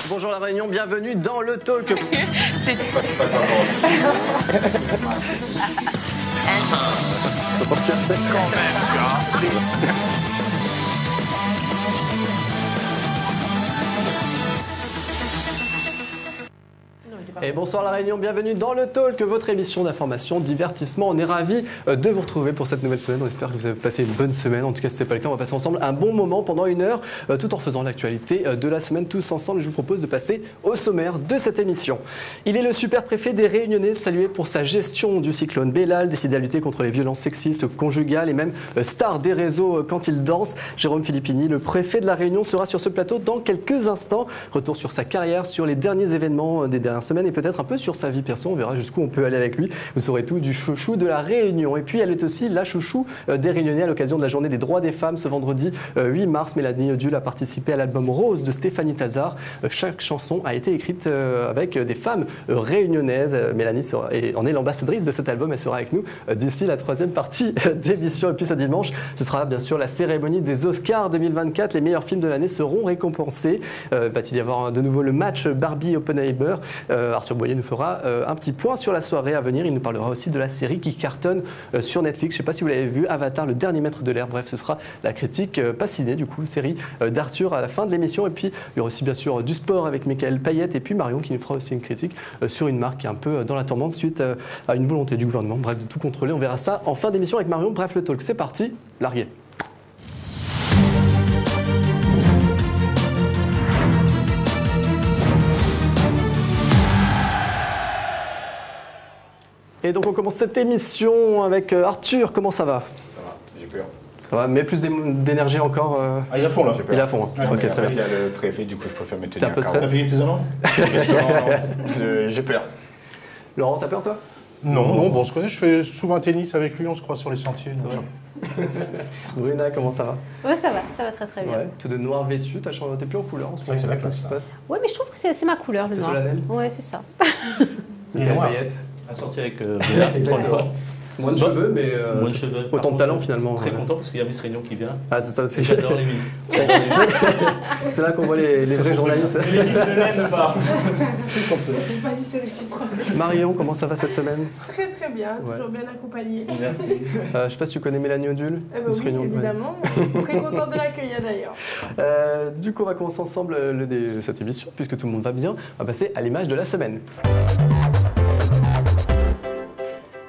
Bonjour La Réunion, bienvenue dans le talk. C'est Et bonsoir La Réunion, bienvenue dans le talk, votre émission d'information, divertissement. On est ravis de vous retrouver pour cette nouvelle semaine. On espère que vous avez passé une bonne semaine. En tout cas, si ce n'est pas le cas, on va passer ensemble un bon moment pendant une heure, tout en faisant l'actualité de la semaine tous ensemble. Je vous propose de passer au sommaire de cette émission. Il est le super préfet des Réunionnais, salué pour sa gestion du cyclone Bellal, décidé à lutter contre les violences sexistes, conjugales et même star des réseaux quand il danse. Jérôme Filippini, le préfet de la Réunion, sera sur ce plateau dans quelques instants. Retour sur sa carrière, sur les derniers événements des dernières semaines et peut-être un peu sur sa vie perso. On verra jusqu'où on peut aller avec lui. Vous saurez tout du chouchou de la Réunion. Et puis elle est aussi la chouchou des Réunionnais à l'occasion de la journée des droits des femmes ce vendredi 8 mars. Mélanie Odule a participé à l'album Rose de Stéphanie Tazard. Chaque chanson a été écrite avec des femmes réunionnaises. Mélanie en est l'ambassadrice de cet album. Elle sera avec nous d'ici la troisième partie d'émission. Et puis ce dimanche, ce sera bien sûr la cérémonie des Oscars 2024. Les meilleurs films de l'année seront récompensés. Va-t-il y avoir de nouveau le match Barbie-Oppenheimer? Arthur Boyer nous fera un petit point sur la soirée à venir. Il nous parlera aussi de la série qui cartonne sur Netflix. Je ne sais pas si vous l'avez vu, Avatar, le dernier maître de l'air. Bref, ce sera la critique pas ciné, du coup, une série d'Arthur à la fin de l'émission. Et puis, il y aura aussi bien sûr du sport avec Michael Payette et puis Marion qui nous fera aussi une critique sur une marque qui est un peu dans la tourmente suite à une volonté du gouvernement. Bref, de tout contrôler. On verra ça en fin d'émission avec Marion. Bref, le talk, c'est parti. Larguez. Et donc on commence cette émission avec Arthur, comment ça va? Ça va, j'ai peur. Ça va, mais plus d'énergie encore Ah, il est à fond là, j'ai peur. Il est à fond, hein. Ouais, Ok, très bien. il y a le préfet, du coup je préfère me tenir T'es un peu à carreau. stress? T'as payé tes amants? J'ai peur. Laurent, t'as peur toi? Non, bon, on se connaît, je fais souvent un tennis avec lui, on se croise sur les sentiers. C'est vrai. Bruna, comment ça va? Ouais, ça va très très bien. Ouais, tout de noir vêtu, t'es plus en couleur en ce moment. C'est vrai que c'est la Qu'est-ce qui se classe, passe? Ouais, mais je trouve que c'est ma couleur, le C'est noir. solennel? Ouais, c'est ça. Michael noir. Payette. À sortir avec Béa, pour une fois. Moins de cheveux, mais Moins de cheveux. autant de talent finalement. Très content parce qu'il y a Miss Réunion qui vient. Ah, c'est ça, Et j'adore les Miss. c'est là qu'on voit les vrais journalistes. Et les Miss de laine ou pas? Je ne sais pas si c'est réciproque. Marion, comment ça va cette semaine? Très très bien, toujours bien accompagnée. Merci. Je sais pas si tu connais Mélanie Odule. Eh ben Miss oui, Réunion, ouais. évidemment. Très contente de l'accueillir d'ailleurs. Du coup, on va commencer ensemble cette émission, puisque tout le monde va bien. On va passer à l'image de la semaine.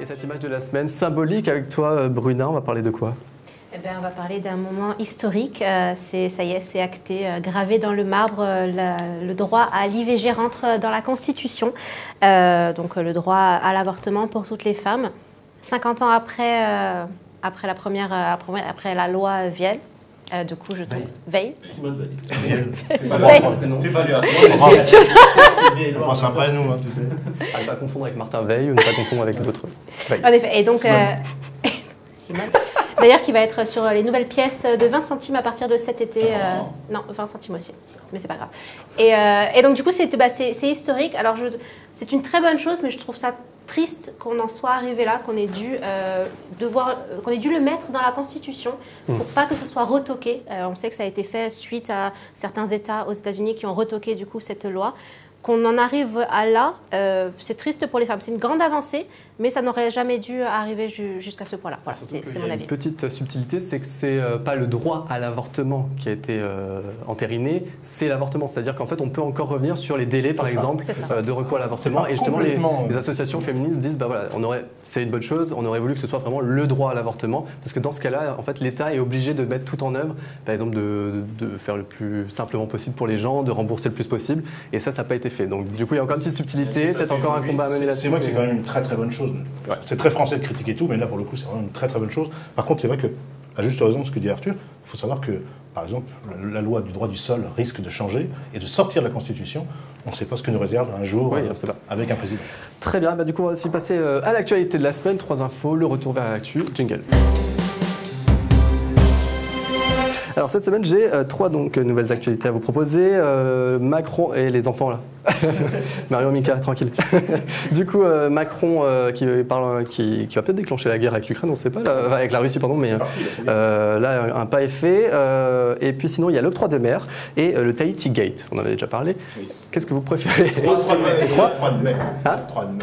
Et cette image de la semaine symbolique avec toi, Bruna, on va parler de quoi? Eh ben, on va parler d'un moment historique. Ça y est, c'est acté, gravé dans le marbre. Le droit à l'IVG rentre dans la Constitution. Donc le droit à l'avortement pour toutes les femmes. 50 ans après la loi Vielle. Du coup, je trouve... Veil. Simone Veil. C'est pas Veil. grave. T'es pas bien. On pense pas à nous, hein, tu sais. À ne pas confondre avec Martin Veil ou ne pas confondre avec d'autres. Veil. En effet. Et donc... Simone. D'ailleurs, qui va être sur les nouvelles pièces de 20 centimes à partir de cet été. Non, 20 centimes aussi, mais c'est pas grave. Et donc, du coup, c'est historique. Alors, c'est une très bonne chose, mais je trouve ça triste qu'on en soit arrivé là, qu'on ait dû le mettre dans la Constitution pour pas que ce soit retoqué. On sait que ça a été fait suite à certains États aux États-Unis qui ont retoqué du coup cette loi. Qu'on en arrive à là, c'est triste pour les femmes. C'est une grande avancée, mais ça n'aurait jamais dû arriver jusqu'à ce point-là. Voilà, c'est mon avis. Une petite subtilité, c'est que c'est pas le droit à l'avortement qui a été entériné, c'est l'avortement. C'est-à-dire qu'en fait, on peut encore revenir sur les délais, par exemple, de recours à l'avortement. Et justement, les associations féministes disent, bah voilà, c'est une bonne chose, on aurait voulu que ce soit vraiment le droit à l'avortement, parce que dans ce cas-là, en fait, l'État est obligé de mettre tout en œuvre, par exemple, de faire le plus simplement possible pour les gens, de rembourser le plus possible. Et ça n'a pas été fait. Donc du coup, il y a encore une petite subtilité, peut-être encore un combat à mener là-dessus. C'est vrai que c'est quand même une très très bonne chose. Ouais. C'est très français de critiquer tout, mais là pour le coup, c'est vraiment une très très bonne chose. Par contre, c'est vrai que, à juste raison, ce que dit Arthur, il faut savoir que, par exemple, la loi du droit du sol risque de changer et de sortir de la Constitution. On ne sait pas ce que nous réserve un jour avec un président. Très bien, du coup, on va aussi passer à l'actualité de la semaine. 3 infos, le retour vers l'actu, jingle. Alors cette semaine, j'ai trois nouvelles actualités à vous proposer. Macron et les enfants là. Mario Mika, tranquille. Du coup, Macron qui va peut-être déclencher la guerre avec l'Ukraine, on ne sait pas, avec la Russie, pardon, mais là, un pas est fait. Et puis sinon, il y a l'octroi de mer et le Tahiti Gate, on en avait déjà parlé. Oui. Qu'est-ce que vous préférez? L'octroi de mer. Hein?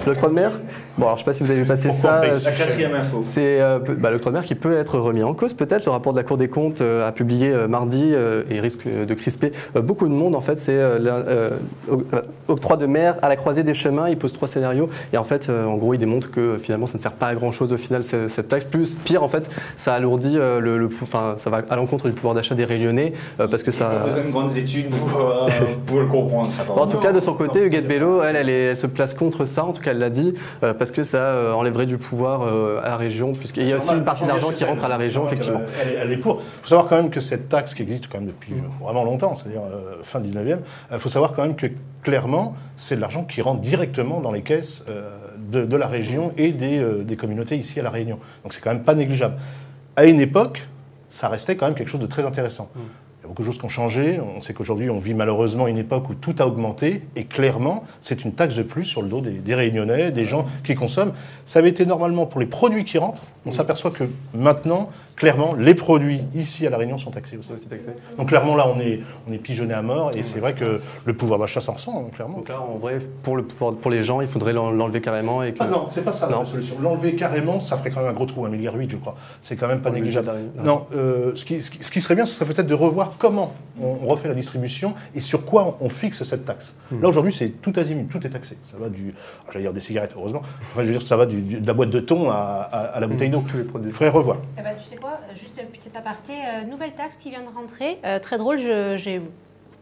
L'octroi de mer. Bon, alors je ne sais pas si vous avez vu passer ça. La quatrième info. C'est l'octroi de mer qui peut être remis en cause, peut-être. Le rapport de la Cour des comptes a publié mardi et risque de crisper beaucoup de monde. En fait, c'est octroi de mer à la croisée des chemins. Il pose 3 scénarios et en fait, en gros, il démontre que finalement, ça ne sert pas à grand-chose au final cette taxe. Pire, en fait, ça alourdit ça va à l'encontre du pouvoir d'achat des Réunionnais parce que ça. Il n'y a pas besoin de grandes études pour le comprendre. Ça, en tout cas, de son côté, Huguette Bello, elle se place contre ça. En tout cas, elle l'a dit parce que ça enlèverait du pouvoir à la région, puisqu'il y a aussi une partie d'argent qui rentre à la région, effectivement. Elle est pour. Il faut savoir quand même que cette taxe qui existe quand même depuis vraiment longtemps, c'est-à-dire fin 19e, il faut savoir quand même que clairement, c'est de l'argent qui rentre directement dans les caisses de la région et des communautés ici à La Réunion. Donc c'est quand même pas négligeable. À une époque, ça restait quand même quelque chose de très intéressant. Il y a beaucoup de choses qui ont changé. On sait qu'aujourd'hui, on vit malheureusement une époque où tout a augmenté. Et clairement, c'est une taxe de plus sur le dos des Réunionnais, des gens qui consomment. Ça avait été normalement pour les produits qui rentrent. On s'aperçoit que maintenant, clairement, les produits ici à La Réunion sont taxés aussi. Donc clairement, là, on est pigeonné à mort. Et c'est vrai que le pouvoir d'achat s'en ressent, clairement. Donc là, en vrai, pour les gens, il faudrait l'enlever carrément. Et que... Ah non, c'est pas ça la solution. L'enlever carrément, ça ferait quand même un gros trou, 1,8 milliard, je crois. C'est quand même pas négligeable. Non, ce qui serait bien, ce serait peut-être de revoir comment on refait la distribution et sur quoi on fixe cette taxe. Là, aujourd'hui, c'est tout azimut, tout est taxé. Ça va j'allais dire des cigarettes, heureusement. Enfin, je veux dire, ça va de la boîte de thon à la bouteille d'eau. Il faudrait revoir. Eh ben, tu sais quoi, juste un petit aparté, nouvelle taxe qui vient de rentrer. Très drôle, j'ai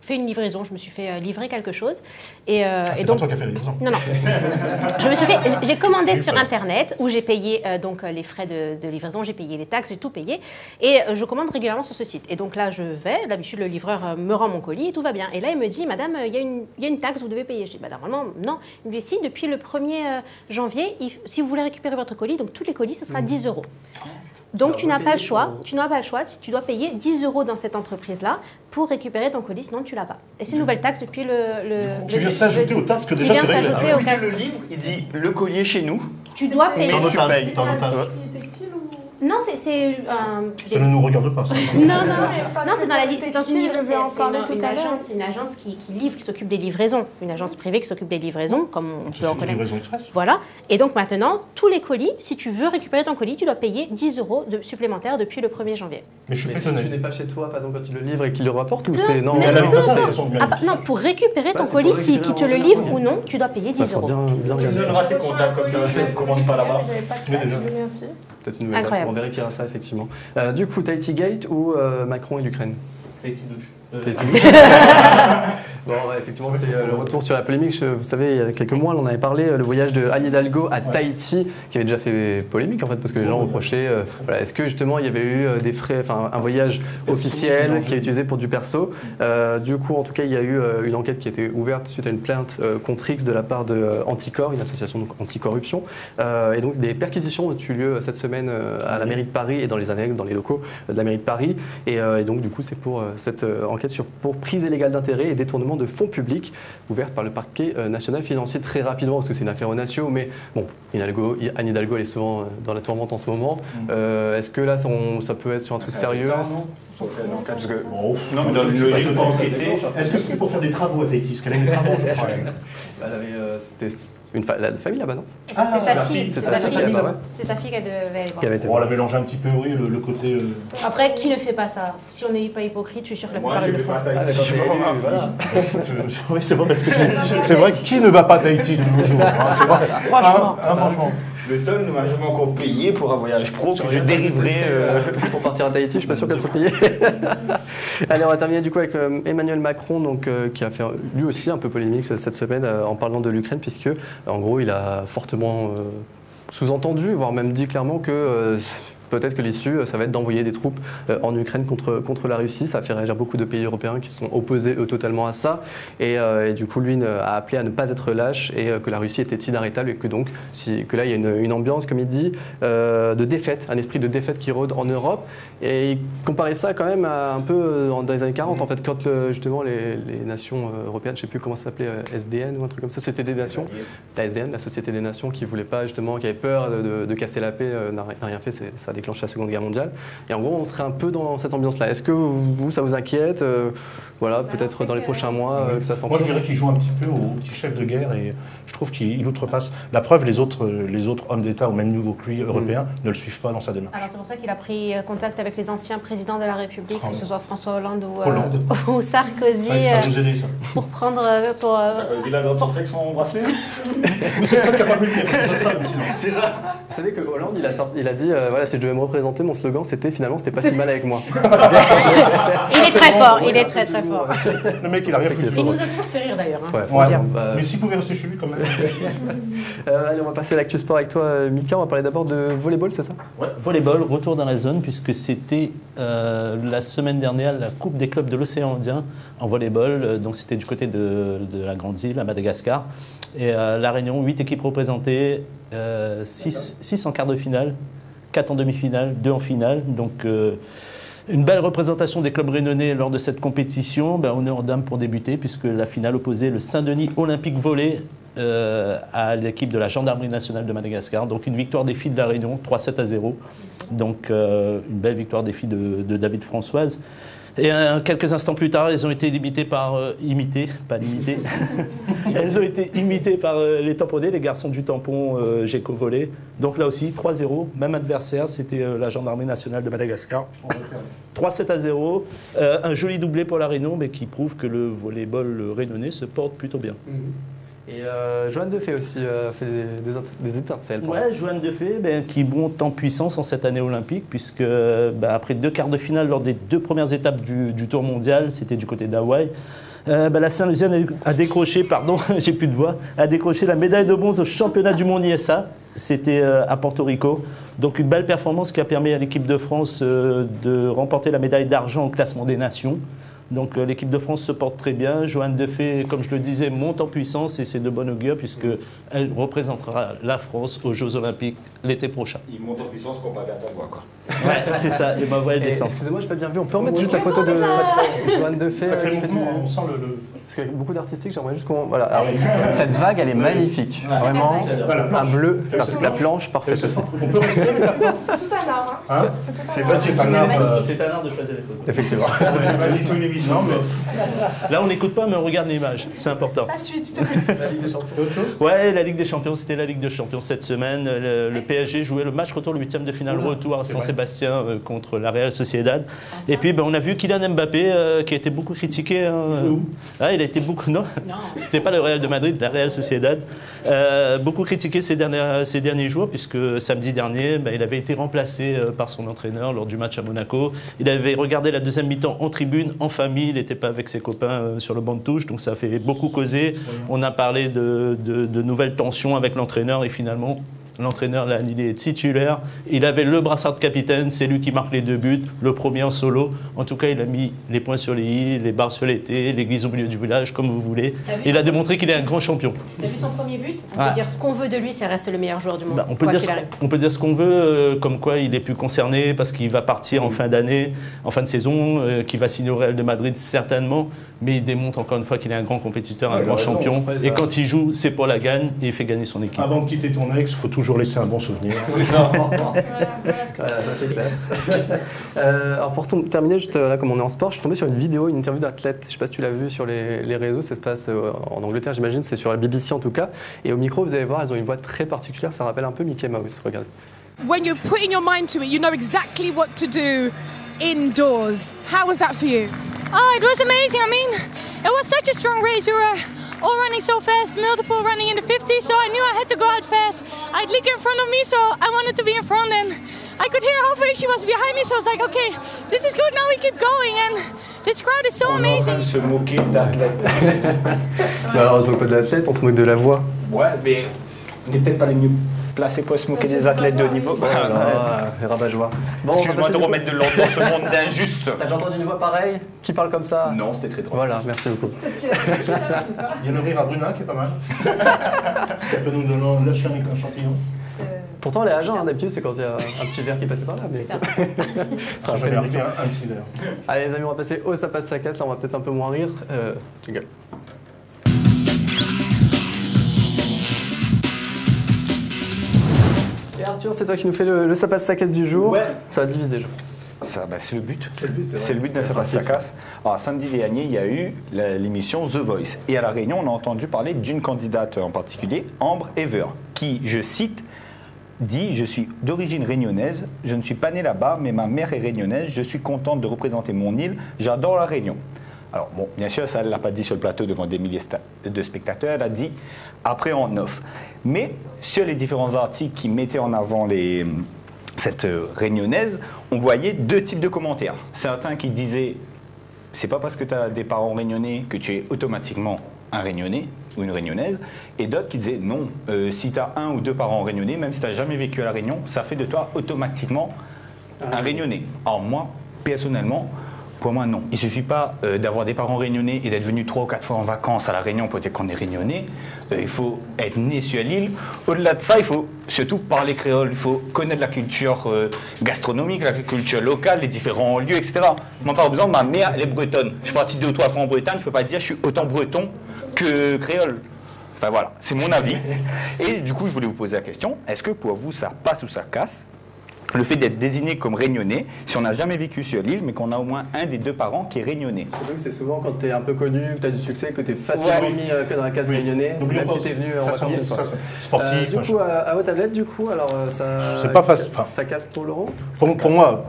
fait une livraison, je me suis fait livrer quelque chose. C'est donc pas toi qui as fait la livraison. Non. J'ai commandé sur Internet où j'ai payé donc les frais de livraison, j'ai payé les taxes, j'ai tout payé. Et je commande régulièrement sur ce site. Et donc là, je vais, d'habitude, le livreur me rend mon colis et tout va bien. Et là, il me dit, madame, il y a une taxe, vous devez payer. Je dis, bah, normalement, non. Il me dit, si, depuis le 1er janvier, si vous voulez récupérer votre colis, donc tous les colis, ce sera 10 €. Donc tu n'as pas le choix, tu dois payer 10 € dans cette entreprise-là pour récupérer ton colis, sinon tu l'as pas. Et c'est une nouvelle taxe depuis qui vient s'ajouter aux taxes que déjà tu règles. Le livre, il dit le collier chez nous. Tu dois payer. Dans notage. Non, c'est ça ne nous regarde pas. Ça. Non, c'est dans la c'est dans une agence qui livre, qui s'occupe des livraisons, une agence privée qui s'occupe des livraisons, comme on peut en connaître. Livraison express. Voilà. Et donc maintenant, tous les colis, si tu veux récupérer ton colis, tu dois payer 10 € supplémentaires depuis le 1er janvier. Mais je suis si tu n'es pas chez toi, par exemple, quand tu le livres et qu'il le rapporte, ou c'est non? Non, pour récupérer ton colis, si qui te le livre ou non, tu dois payer 10 €. Tu donneras tes contacts comme ça, je ne commande pas là-bas. Merci. Peut-être une nouvelle date, on vérifiera ça effectivement. Du coup, Tahiti Gate ou Macron et l'Ukraine? Tahiti douche. Bon, effectivement, c'est le retour sur la polémique. Vous savez, il y a quelques mois, on avait parlé le voyage de Anne Hidalgo à Tahiti, qui avait déjà fait polémique en fait, parce que les gens reprochaient. Est-ce que justement il y avait eu des frais, enfin un voyage officiel qui est utilisé pour du perso. Du coup, en tout cas, il y a eu une enquête qui a été ouverte suite à une plainte contre X de la part de Anticor, une association anticorruption. Et donc des perquisitions ont eu lieu cette semaine à la mairie de Paris et dans les annexes, dans les locaux de la mairie de Paris. Et donc du coup, c'est pour cette enquête pour prise illégale d'intérêt et détournement de fonds publics ouverte par le parquet national financier très rapidement parce que c'est une affaire aux nations. Mais bon, Anne Hidalgo elle est souvent dans la tourmente en ce moment. Est-ce que là ça peut être sur un truc sérieux? Non, mais dans une logique, est-ce que c'était pour faire des travaux à Tahiti? Parce qu'elle a des travaux, je crois. C'était la famille là-bas, non? C'est sa fille. C'est sa fille là-bas, ouais. C'est sa fille qu'elle devait aller voir. On l'a mélangé un petit peu, oui, le côté. Après, qui ne fait pas ça? Si on n'est pas hypocrite, je suis sûre que la Moi, plupart je le vais font. pas à Tahiti. Oui, c'est vrai, parce que c'est vrai, qui ne va pas à Tahiti de nos jours? Franchement. Franchement. Le TON ne m'a jamais encore payé pour un voyage pro que je dériverai pour partir à Tahiti. Je suis pas sûr qu'elles soient payées. Allez, on va terminer du coup avec Emmanuel Macron, donc qui a fait lui aussi un peu polémique cette semaine en parlant de l'Ukraine, puisque en gros il a fortement sous-entendu, voire même dit clairement que peut-être que l'issue, ça va être d'envoyer des troupes en Ukraine contre la Russie. Ça a fait réagir beaucoup de pays européens qui sont opposés eux totalement à ça. Et du coup, lui a appelé à ne pas être lâche et que la Russie était inarrêtable et que donc, que là, il y a une ambiance, comme il dit, de défaite, un esprit de défaite qui rôde en Europe. Et il comparait ça quand même à un peu dans les années 40, en fait, quand justement les nations européennes, je ne sais plus comment ça s'appelait, SDN ou un truc comme ça, Société des Nations, la SDN, la Société des Nations, qui voulait pas justement, qui avait peur de casser la paix, n'a rien fait, ça a déclenché la Seconde Guerre mondiale. Et en gros, on serait un peu dans cette ambiance-là. Est-ce que vous, ça vous inquiète voilà, peut-être dans les prochains mois que ça s'empire. Moi, je dirais qu'il joue un petit peu au petit chef de guerre et je trouve qu'il outrepasse. La preuve, les autres hommes d'État, au même niveau que lui, européens, ne le suivent pas dans sa démarche. Alors c'est pour ça qu'il a pris contact avec les anciens présidents de la République, que ce soit François Hollande ou Sarkozy, Ça nous aider, ça. pour prendre... Sarkozy, là, dans avec son bracelet. C'est ça qui a pas vu C'est ça. Vous savez que Hollande, il a dit, voilà, si je devais me représenter, mon slogan, c'était pas si mal avec moi. Il est très fort, il est très très fort. Le mec, il a rien foutu. Il nous a toujours fait rire d'ailleurs. Hein. Ouais, mais s'il pouvait rester chez lui quand même. Allez, on va passer à l'actu sport avec toi, Mika. On va parler d'abord de volleyball, c'est ça? Ouais, volleyball, retour dans la zone, puisque c'était la semaine dernière la Coupe des clubs de l'océan Indien en volleyball. Donc c'était du côté de la Grande Île, à Madagascar. Et La Réunion, 8 équipes représentées, 6 en quart de finale, 4 en demi-finale, 2 en finale. Donc une belle représentation des clubs réunionnais lors de cette compétition. Honneur aux dames pour débuter, puisque la finale opposait le Saint-Denis Olympique Volley à l'équipe de la Gendarmerie nationale de Madagascar. Donc une victoire des filles de La Réunion, 3-7-0. Donc une belle victoire des filles de David Françoise. Et quelques instants plus tard, elles ont été imitées elles ont été imitées par les tamponnés, les garçons du tampon Géco Volley. Donc là aussi, 3-0, même adversaire, c'était la Gendarmerie nationale de Madagascar. 3-7-0, un joli doublé pour La Réunion, mais qui prouve que le volleyball réunionnais se porte plutôt bien. Et Joanne Defay aussi fait des étincelles. Ouais, Joanne Defay qui monte en puissance en cette année olympique, puisque après 2 quarts de finale lors des 2 premières étapes du Tour mondial, c'était du côté d'Hawaï. La Saint-Louisienne a décroché, j'ai plus de voix, a décroché la médaille de bronze au championnat du monde ISA. C'était à Porto Rico. Donc une belle performance qui a permis à l'équipe de France de remporter la médaille d'argent au classement des nations. Donc l'équipe de France se porte très bien. Joanne Defay, comme je le disais, monte en puissance et c'est de bon augure puisqu'elle représentera la France aux Jeux Olympiques l'été prochain. Il monte en puissance comparé à ta voix, quoi. Ouais, c'est ça. Et ma voix, elle descend. Excusez-moi, je n'ai pas bien vu. On peut remettre juste la photo de Joanne Defay. On sent le... Parce qu'il y a beaucoup d'artistiques, j'aimerais juste qu'on... Voilà. Alors, cette vague, elle est magnifique. Vraiment, un bleu, la planche parfaite aussi. On peut rester avec la planche. C'est tout un art. Hein c'est un art. C'est un art de choisir les photos. Effectivement. Non, mais... Là, on n'écoute pas, mais on regarde l'image. C'est important. La suite, s'il te plaît. La Ligue des Champions. Autre chose? Ouais, la Ligue des Champions, c'était la Ligue des Champions cette semaine. Le PSG jouait le match retour, le 8e de finale retour à Saint-Sébastien contre la Real Sociedad. Et puis, on a vu Kylian Mbappé qui a été beaucoup critiqué. Il a été beaucoup... Non, c'était pas le Real de Madrid, la Real Sociedad. Beaucoup critiqué ces derniers jours, puisque samedi dernier, il avait été remplacé par son entraîneur lors du match à Monaco. Il avait regardé la deuxième mi-temps en tribune, en famille. Il n'était pas avec ses copains sur le banc de touche, donc ça a fait beaucoup causer. On a parlé de nouvelles tensions avec l'entraîneur et finalement... L'entraîneur, là, il est titulaire. Il avait le brassard de capitaine. C'est lui qui marque les 2 buts. Le premier en solo. En tout cas, il a mis les points sur les i, les barres sur les t, l'église au milieu du village, comme vous voulez. Il a démontré qu'il est un grand champion. Tu as vu son premier but? On peut dire ce qu'on veut de lui, ça reste le meilleur joueur du monde. On peut dire ce qu'on veut, comme quoi il est plus concerné parce qu'il va partir en fin d'année, en fin de saison, qu'il va signer au Real de Madrid certainement. Mais il démontre encore une fois qu'il est un grand compétiteur, un grand champion. Et quand il joue, c'est pour la gagne et il fait gagner son équipe. Avant de quitter ton ex, il faut toujours laisser un bon souvenir. C'est ça. Voilà ce que... Ça c'est classe. Alors pour terminer, juste là comme on est en sport, je suis tombé sur une vidéo, une interview d'athlète. Je ne sais pas si tu l'as vu sur les réseaux, ça se passe en Angleterre j'imagine, c'est sur la BBC en tout cas. Et au micro vous allez voir, elles ont une voix très particulière, ça rappelle un peu Mickey Mouse, regardez. When you're putting your mind to it, you know exactly what to do indoors. How was that for you? Oh, it was amazing. I mean, it was such a strong race. We were all running so fast, multiple running in the 50s, so I knew I had to go out fast. I had Lieke in front of me, so I wanted to be in front, and I could hear how brave she was behind me, so I was like, okay, this is good, now we keep going, and this crowd is so amazing. On se moquer d'athlètes. Alors on se moque pas de l'athlète, on se moque de la voix. Ouais, mais on n'est peut-être pas les mieux placé pour se moquer des athlètes de haut niveau. Rabat-joie. Bon, Excuse-moi de remettre de l'ordre dans ce monde d'injuste. T'as déjà entendu une voix pareille qui parle comme ça? Non, c'était très drôle. Voilà, merci beaucoup. Il y a le rire à Bruna qui est pas mal. Elle peut nous lâcher un échantillon. Pourtant, elle est à jeun, d'habitude, c'est quand il y a un petit verre qui est passé par là. Mais ça J'avais arrivé un petit verre. Allez, les amis, on va passer au ça passe, ça casse. Là, on va peut-être un peu moins rire. Jingle. Et Arthur, c'est toi qui nous fais le ça passe, ça casse du jour. Ouais. Ça va diviser, je pense. C'est le but. C'est le but de Ça passe, ça casse. Alors, samedi dernier, il y a eu l'émission The Voice. Et à La Réunion, on a entendu parler d'une candidate en particulier, Ambre Ever, qui, je cite, dit « Je suis d'origine réunionnaise, je ne suis pas né là-bas, mais ma mère est réunionnaise, je suis contente de représenter mon île, j'adore la Réunion. » Alors bon, bien sûr, ça, elle ne l'a pas dit sur le plateau devant des milliers de spectateurs, elle a dit après en off. Mais sur les différents articles qui mettaient en avant cette réunionnaise, on voyait deux types de commentaires. Certains qui disaient « C'est pas parce que tu as des parents réunionnais que tu es automatiquement un réunionnais ou une réunionnaise », et d'autres qui disaient non, si tu as un ou deux parents réunionnais, même si tu n'as jamais vécu à La Réunion, ça fait de toi automatiquement un réunionnais. Alors moi, personnellement, pour moi non. Il ne suffit pas d'avoir des parents réunionnais et d'être venu 3 ou 4 fois en vacances à La Réunion pour dire qu'on est réunionnais. Il faut être né sur l'île. Au-delà de ça, il faut surtout parler créole, il faut connaître la culture gastronomique, la culture locale, les différents lieux, etc. Moi par exemple, ma mère, elle est bretonne. Je suis parti 2 ou 3 fois en Bretagne, je ne peux pas dire que je suis autant breton que créole. Enfin voilà, c'est mon avis. Et du coup, je voulais vous poser la question, est-ce que pour vous, ça passe ou ça casse le fait d'être désigné comme réunionnais, si on n'a jamais vécu sur l'île, mais qu'on a au moins un des deux parents qui est réunionnais. Surtout que c'est souvent quand tu es un peu connu, que tu as du succès, que tu es facilement mis que dans la case réunionnais, même si tu es venu en vacances une fois. Sportif. Du coup, à vos tablettes, du coup, alors c'est pas facile. Ça casse pour Laurent? Pour moi,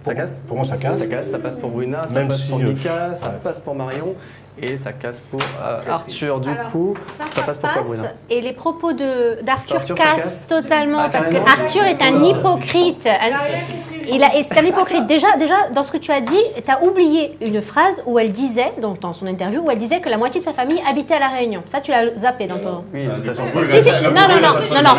ça casse? Pour moi, ça casse. Ça casse, ça passe pour Bruna, ça passe pour Mika, ça passe pour Marion. Et ça casse pour Arthur, du coup, ça passe pour quoi, Bruna? Et les propos d'Arthur casse cassent totalement, parce que Arthur est un hypocrite. C'est un hypocrite. Déjà, dans ce que tu as dit, tu as oublié une phrase où elle disait, donc dans son interview, où elle disait que la moitié de sa famille habitait à La Réunion. Ça, tu l'as zappé dans ton... Oui, ça change pas. Non.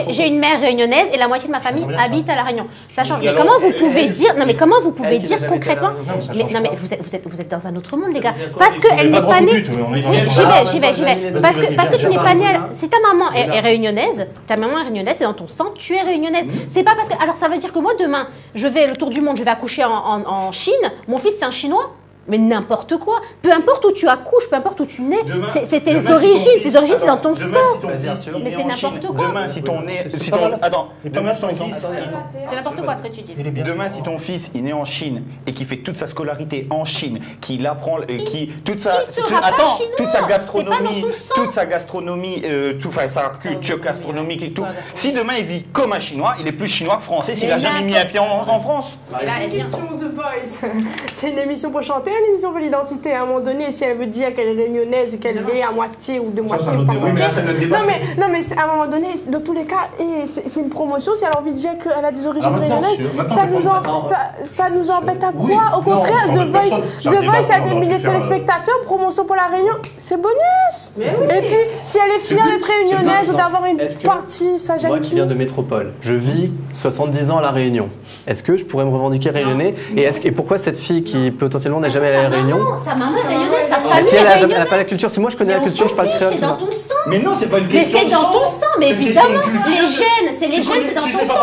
J'ai une mère réunionnaise et la moitié de ma famille habite à La Réunion. Ça change. Mais comment vous pouvez dire... Non, mais comment vous pouvez dire concrètement... Non, mais vous êtes dans un autre monde, les gars. Parce qu'elle n'est pas née... J'y vais. Parce que tu n'es pas née... Si ta maman est réunionnaise, c'est dans ton sang, tu es réunionnaise. C'est pas parce que... Alors, ça veut dire que moi, demain, je vais le tour du monde, je vais accoucher en Chine, mon fils c'est un Chinois. Mais n'importe quoi. Peu importe où tu accouches, peu importe où tu nais, c'est tes origines. Tes origines, c'est dans ton sang. Mais c'est n'importe quoi. Demain, si ton fils... C'est n'importe quoi ce que tu dis. Demain, si ton fils il naît en Chine et qui fait toute sa scolarité en Chine, qu'il apprend, toute sa gastronomie, sa culture gastronomique et tout. Si demain il vit comme un Chinois, il est plus chinois que français s'il a jamais mis un pied en France. L'émission The Voice, c'est une émission pour chanter, une émission pour l'identité. À un moment donné, si elle veut dire qu'elle est réunionnaise et qu'elle est à moitié ou de moitié ou pas moitié. Non, mais à un moment donné, dans tous les cas, c'est une promotion. Si elle a envie de dire qu'elle a des origines réunionnaises, ça nous embête à quoi? Au contraire, The Voice a des milliers de téléspectateurs, promotion pour la Réunion, c'est bonus. Et puis, si elle est fière d'être réunionnaise ou d'avoir une partie, ça gêne qui? Moi qui viens de métropole, je vis 70 ans à La Réunion. Est-ce que je pourrais me revendiquer réunionnais? Et pourquoi cette fille qui potentiellement n'a jamais allé à La Réunion? Sa maman est réunionnaise, sa famille si est réunionnaise. Elle n'a pas la culture, si moi je connais la culture, je parle créole. C'est dans ton sang. Mais non, c'est pas une question. Mais c'est dans ton sang, mais évidemment. Les gènes, c'est dans ton sang.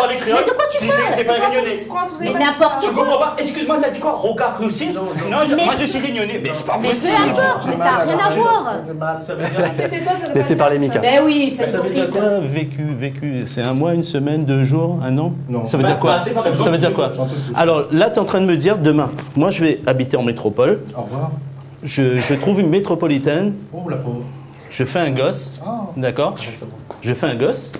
Mais de quoi tu parles? T'es pas réunionnais. Mais n'importe Tu quoi. comprends pas? Excuse-moi, t'as dit quoi? Roca Crucis? Non, moi je suis réunionnais. Mais c'est pas Mais possible. peu importe, mais ça n'a rien à voir. C'était toi de Laissez parler Mika. Ben oui, Ça veut dire quoi, vécu? C'est un mois, une semaine, 2 jours, un an? Non. Ça veut dire quoi? Ça veut dire quoi? Alors là, tu es en train de me dire, demain, moi je vais habiter en métropole. Au revoir. Je trouve une métropolitaine. Oh la pauvre. Je fais un gosse. D'accord? Je fais un gosse.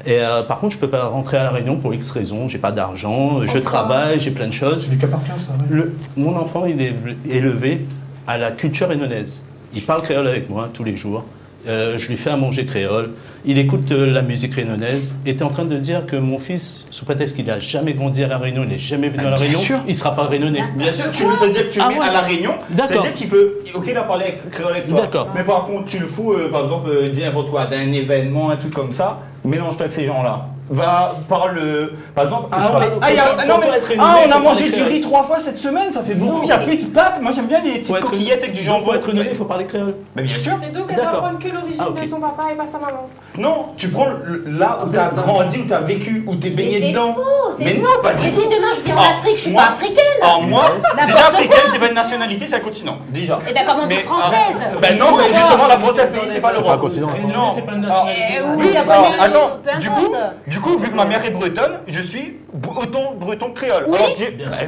Et par contre, je peux pas rentrer à La Réunion pour X raisons. J'ai pas d'argent, je travaille, j'ai plein de choses. C'est du cas par cas, ça, ouais. Mon enfant, il est élevé à la culture réunionnaise. Il parle créole avec moi tous les jours. je lui fais à manger créole, il écoute la musique réunionnaise, et tu es en train de dire que mon fils, sous prétexte qu'il n'a jamais grandi à La Réunion, il n'est jamais venu à La Réunion, il ne sera pas réunionnais. Bien sûr, ça veut dire que tu le mets à La Réunion, ça veut dire qu'il peut, ok, il a parlé créole avec toi, d'accord. Mais par contre, tu le fous, par exemple, dis n'importe quoi, d'un événement, un truc comme ça, mélange-toi avec ces gens-là. Va, parle, par exemple, on a mangé du riz 3 fois cette semaine, ça fait beaucoup, il n'y a plus de pâtes, moi j'aime bien les petites coquillettes avec du jambon. Pour être réunionnais, il faut parler créole. Mais bien sûr. Et donc elle va prendre que l'origine de son papa et pas sa maman. Non, tu prends là où tu as grandi, où tu as vécu, où tu es baigné dedans. C'est faux, c'est faux. Mais si demain je viens en Afrique, je suis pas africaine. Moi, déjà africaine, c'est pas une nationalité, c'est un continent, déjà. Et bien comment dire française? Ben non, mais justement la France, c'est pas l'Europe. Non, c'est pas une nationalité. Oui, japonais, attends, peu importe. du coup, vu que ma mère est bretonne, je suis breton créole. Oui.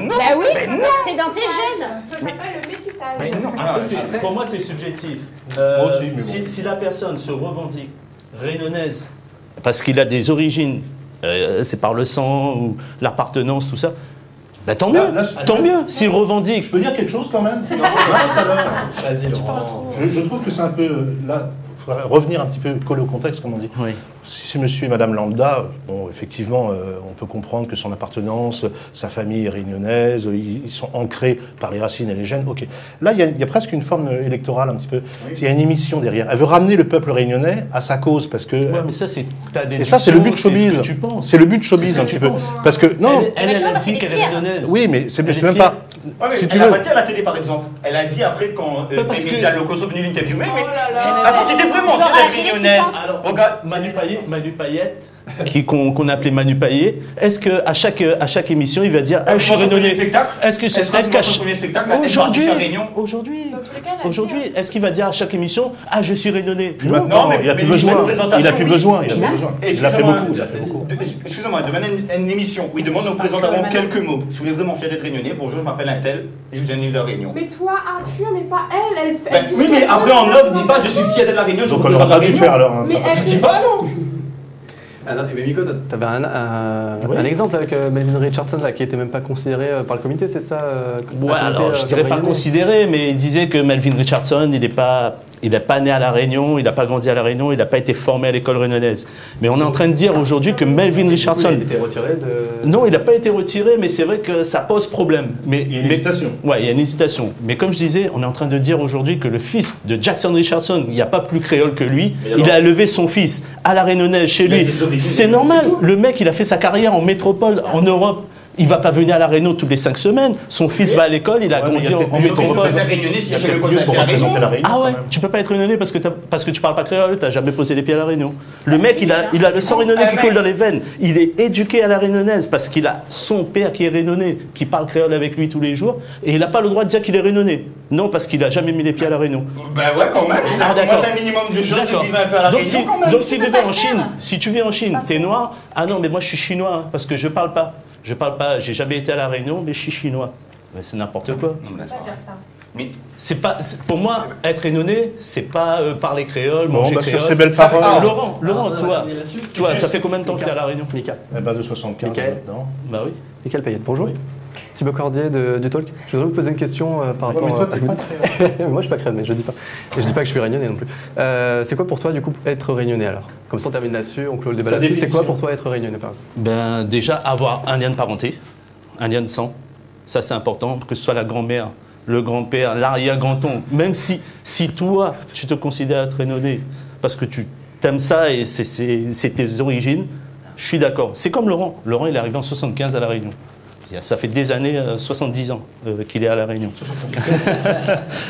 Non, oui, c'est dans tes gènes. Ça s'appelle le métissage. Mais non, Pour moi, c'est subjectif. Si la personne se revendique réunionnaise parce qu'il a des origines, c'est par le sang ou l'appartenance, tout ça, bah, tant mieux, tant mieux, s'il revendique. Je peux dire quelque chose quand même? Vas-y, Laurent. Je trouve que c'est un peu... Là, il faudrait revenir un petit peu, coller au contexte, comme on dit. Oui. Si c'est monsieur et madame lambda, bon, effectivement, on peut comprendre que son appartenance, sa famille est réunionnaise, ils sont ancrés par les racines et les gènes, ok. Là, il y a presque une forme électorale un petit peu. Oui. Il y a une émission derrière. Elle veut ramener le peuple réunionnais à sa cause, parce que... Ouais, mais ça, c'est... Et ça, c'est le but de showbiz. C'est le but de showbiz, un petit peu. Parce que, non... Elle a dit qu'elle est réunionnaise. Oui, mais c'est même pas... Ouais, mais si elle n'a pas dit à la télé, par exemple. Elle a dit après, quand les médias locaux sont venus l'interviewer, mais... Attends, c'était vraiment réunionnaise. Regarde, Manu Payette, qu'on appelait Manu Payet, est-ce qu'à chaque émission, il va dire « Ah, je suis réunionnais ». Est-ce qu'à Aujourd'hui, est-ce qu'il va dire à chaque émission « Ah, je suis réunionnais ». Non, mais il n'a plus besoin. Il a plus besoin. Il a fait beaucoup. Excusez-moi, il demande une émission où il demande aux présentants quelques mots. Si vous voulez vraiment fier d'être réunionnais, bonjour, je m'appelle un tel, je viens de la Réunion. Mais toi, Arthur, mais pas elle. Oui, mais après en off, dis pas je suis fier d'être la Réunion, je représente la Réunion. Je dis pas non. Ah non, mais Miko, tu avais un exemple avec Melvin Richardson là, qui n'était même pas considéré par le comité, c'est ça ouais, alors je dirais pas considéré, mais il disait que Melvin Richardson, il n'est pas né à La Réunion, il n'a pas grandi à La Réunion, il n'a pas été formé à l'école réunionnaise. Mais on est en train de dire aujourd'hui que Melvin Richardson... Il a été retiré de... Non, il n'a pas été retiré, mais c'est vrai que ça pose problème. Il y a une hésitation. Ouais, il y a une hésitation. Mais comme je disais, on est en train de dire aujourd'hui que le fils de Jackson Richardson, il n'y a pas plus créole que lui, il a élevé son fils à La Réunionnaise chez lui. C'est normal. Le mec, il a fait sa carrière en métropole, en Europe. Il ne va pas venir à La Réunion toutes les 5 semaines. Son fils va à l'école, il a grandi en métropole. Ah ouais, tu peux pas être réunionnais parce que tu parles pas créole, tu n'as jamais posé les pieds à La Réunion. Le mec, il a le sang réunionnais qui coule dans les veines. Il est éduqué à La Réunionnaise parce qu'il a son père qui est réunionnais, qui parle créole avec lui tous les jours, et il n'a pas le droit de dire qu'il est réunionnais. Non, parce qu'il n'a jamais mis les pieds à La Réunion. Ben ouais, quand même. C'est un minimum de choses de vivre un peu à La Réunion quand même. Donc si tu vis en Chine, t'es noir. Ah non, mais moi je suis chinois parce que je parle pas. Je parle pas, j'ai jamais été à La Réunion, mais je suis chinois. Mais c'est n'importe quoi. Mais c'est pas, pour moi, être réunionnais, c'est pas parler créole, manger créole. Sur ces belles paroles. Laurent, toi, ça fait combien de temps que tu es à La Réunion? Mika. Eh ben de 75 maintenant. Bah oui. Michael Payette, bonjour. Oui. Thibaut Cordier du Talk. Je voudrais vous poser une question par rapport à ce que moi je suis pas créole, mais je dis pas. Et je dis pas que je suis réunionnais non plus. C'est quoi pour toi du coup être réunionnais alors? Comme ça on termine là-dessus, on clôt le débat là-dessus. C'est quoi pour toi être réunionnais par exemple? Ben déjà avoir un lien de parenté, un lien de sang. Ça c'est important, que ce soit la grand-mère, le grand-père, l'arrière-grand-oncle. Même si toi tu te considères être réunionnais parce que tu t'aimes ça et c'est tes origines, je suis d'accord. C'est comme Laurent. Laurent il est arrivé en 75 à La Réunion. Ça fait des années, 70 ans qu'il est à La Réunion.